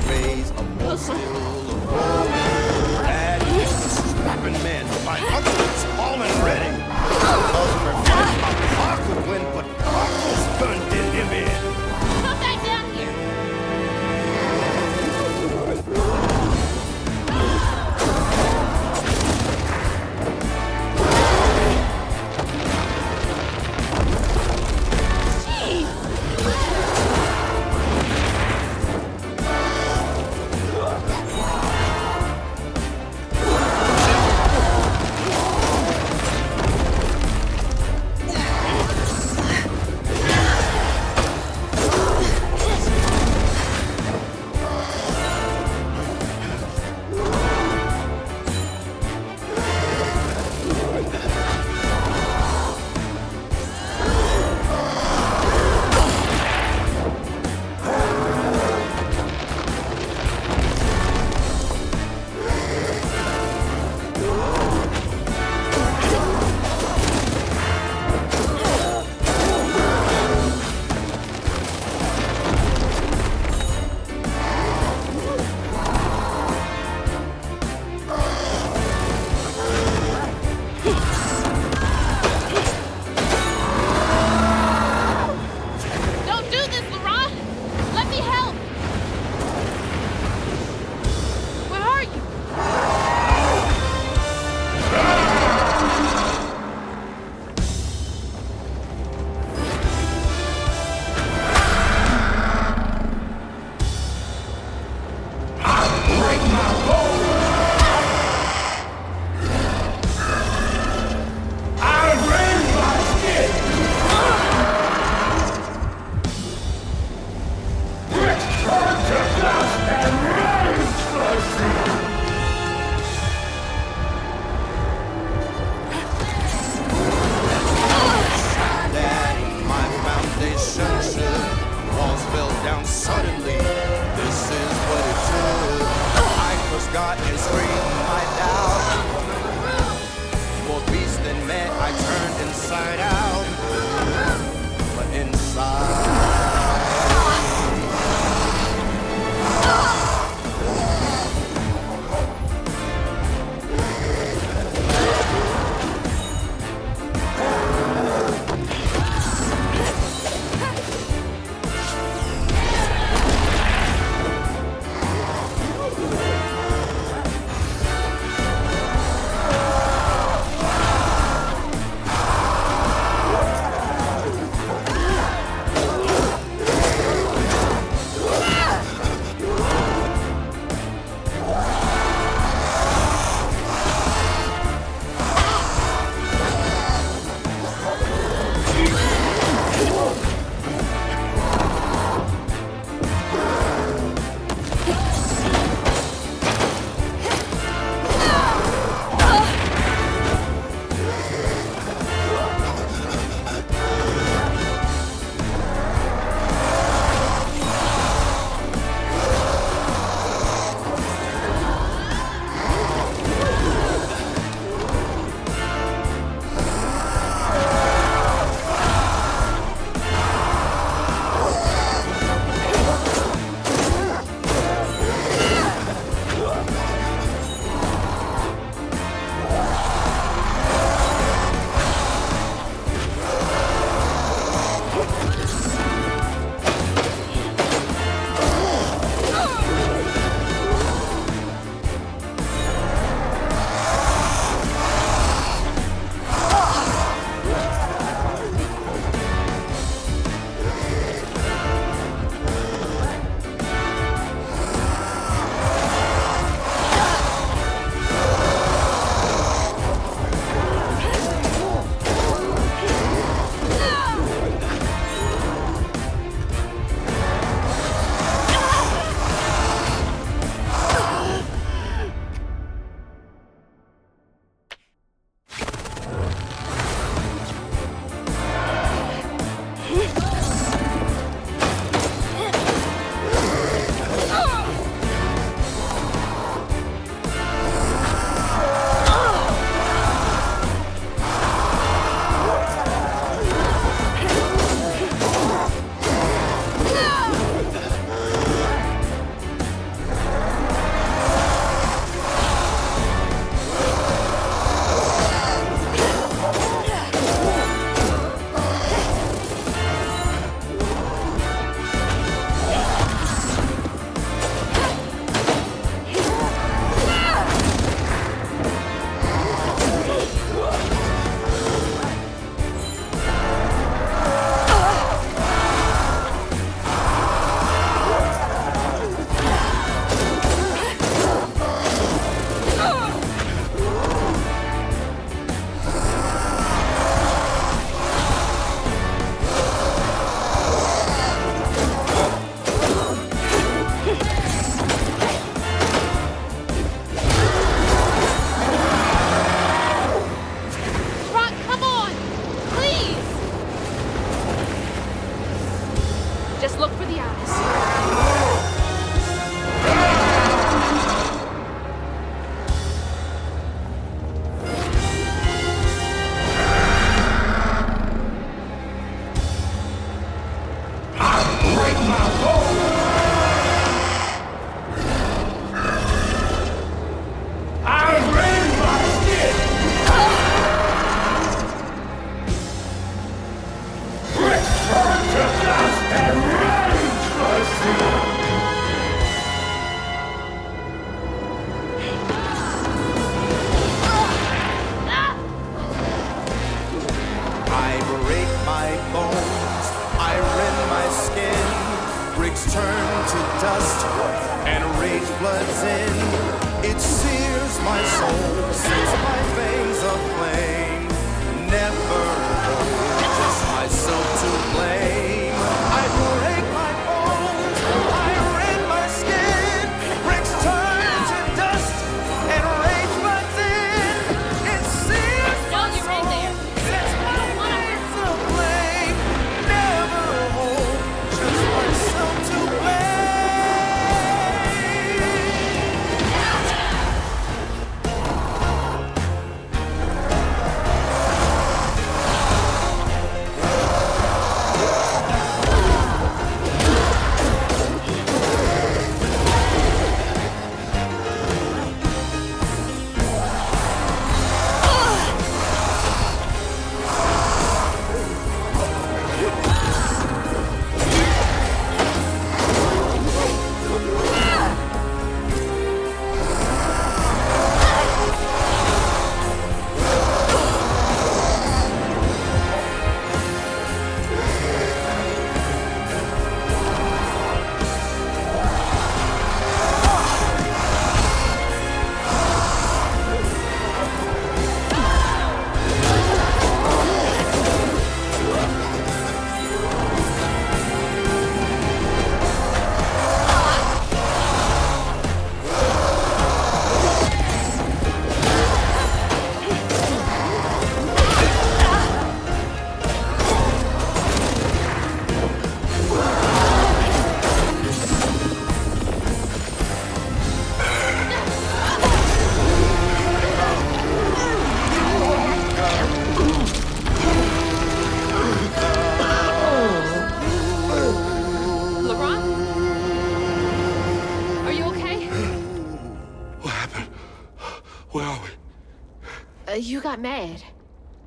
You got mad.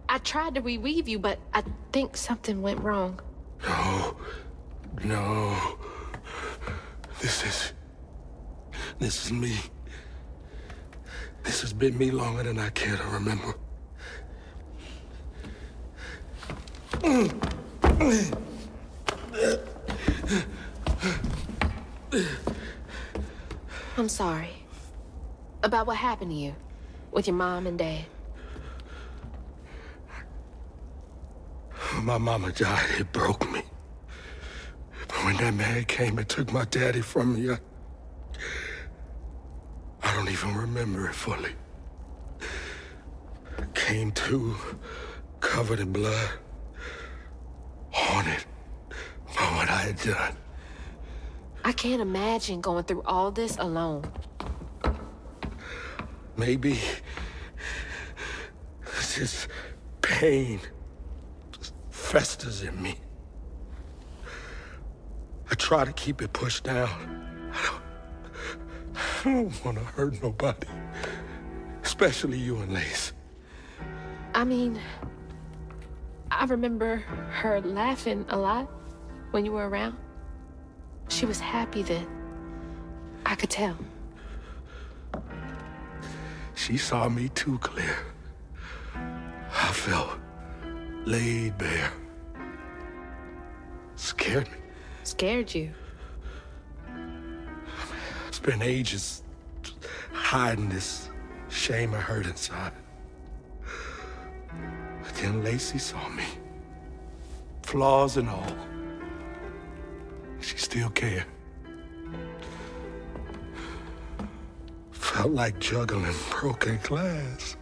I tried to reweave you, but I think something went wrong. No. This is me. This has been me longer than I care to remember. I'm sorry. About what happened to you with your mom and dad. My mama died. It broke me. But when that man came and took my daddy from me, I don't even remember it fully. Came to, covered in blood, haunted by what I had done. I can't imagine going through all this alone. Maybe this pain just festers in me. I try to keep it pushed down. I don't want to hurt nobody, especially you and Lace. I mean, I remember her laughing a lot when you were around. She was happy then. I could tell. She saw me too clear. I felt laid bare. Scared me. Scared you? Spent ages hiding this shame I hurt inside. But then Lacey saw me. Flaws and all. She still cared. Felt like juggling broken glass.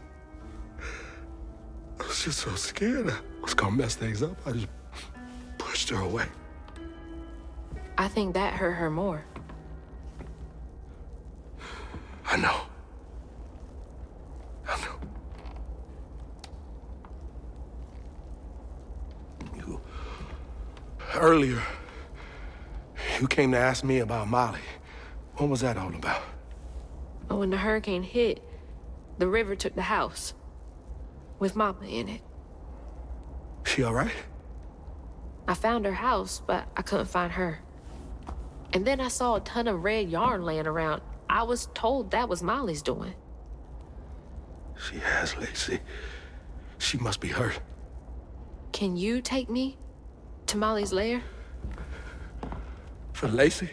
I was just so scared I was gonna mess things up. I just pushed her away. I think that hurt her more. I know. Earlier, you came to ask me about Molly. What was that all about? But when the hurricane hit, the river took the house with Mama in it. She all right? I found her house, but I couldn't find her. And then I saw a ton of red yarn laying around. I was told that was Molly's doing. She has, Lacey. She must be hurt. Can you take me to Molly's lair? For Lacey?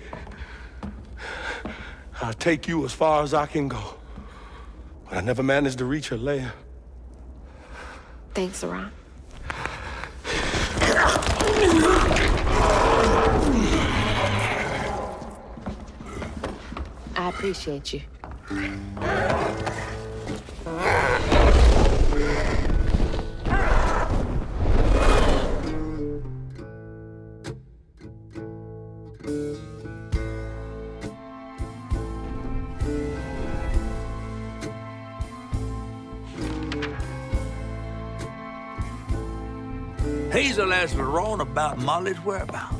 I'll take you as far as I can go. But I never managed to reach her lair. Thanks, Ron. I appreciate you. Hazel asked Laurent about Molly's whereabouts.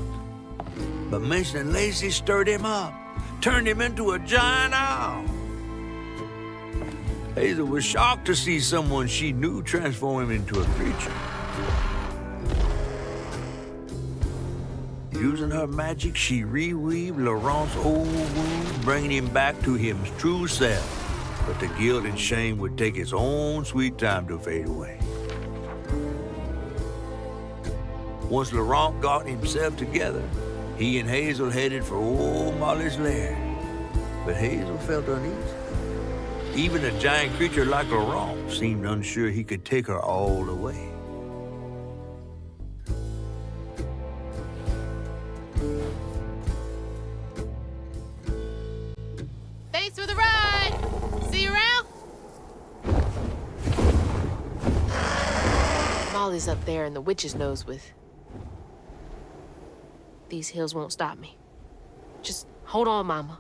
But mentioning Lacey stirred him up, turned him into a giant owl. Hazel was shocked to see someone she knew transform him into a creature. Using her magic, she reweaved Laurent's old wound, bringing him back to his true self. But the guilt and shame would take its own sweet time to fade away. Once Laurent got himself together, he and Hazel headed for old Molly's lair. But Hazel felt uneasy. Even a giant creature like Laurent seemed unsure he could take her all the way. Thanks for the ride! See you around? Molly's up there in the witch's nose with... These hills won't stop me. Just hold on, Mama.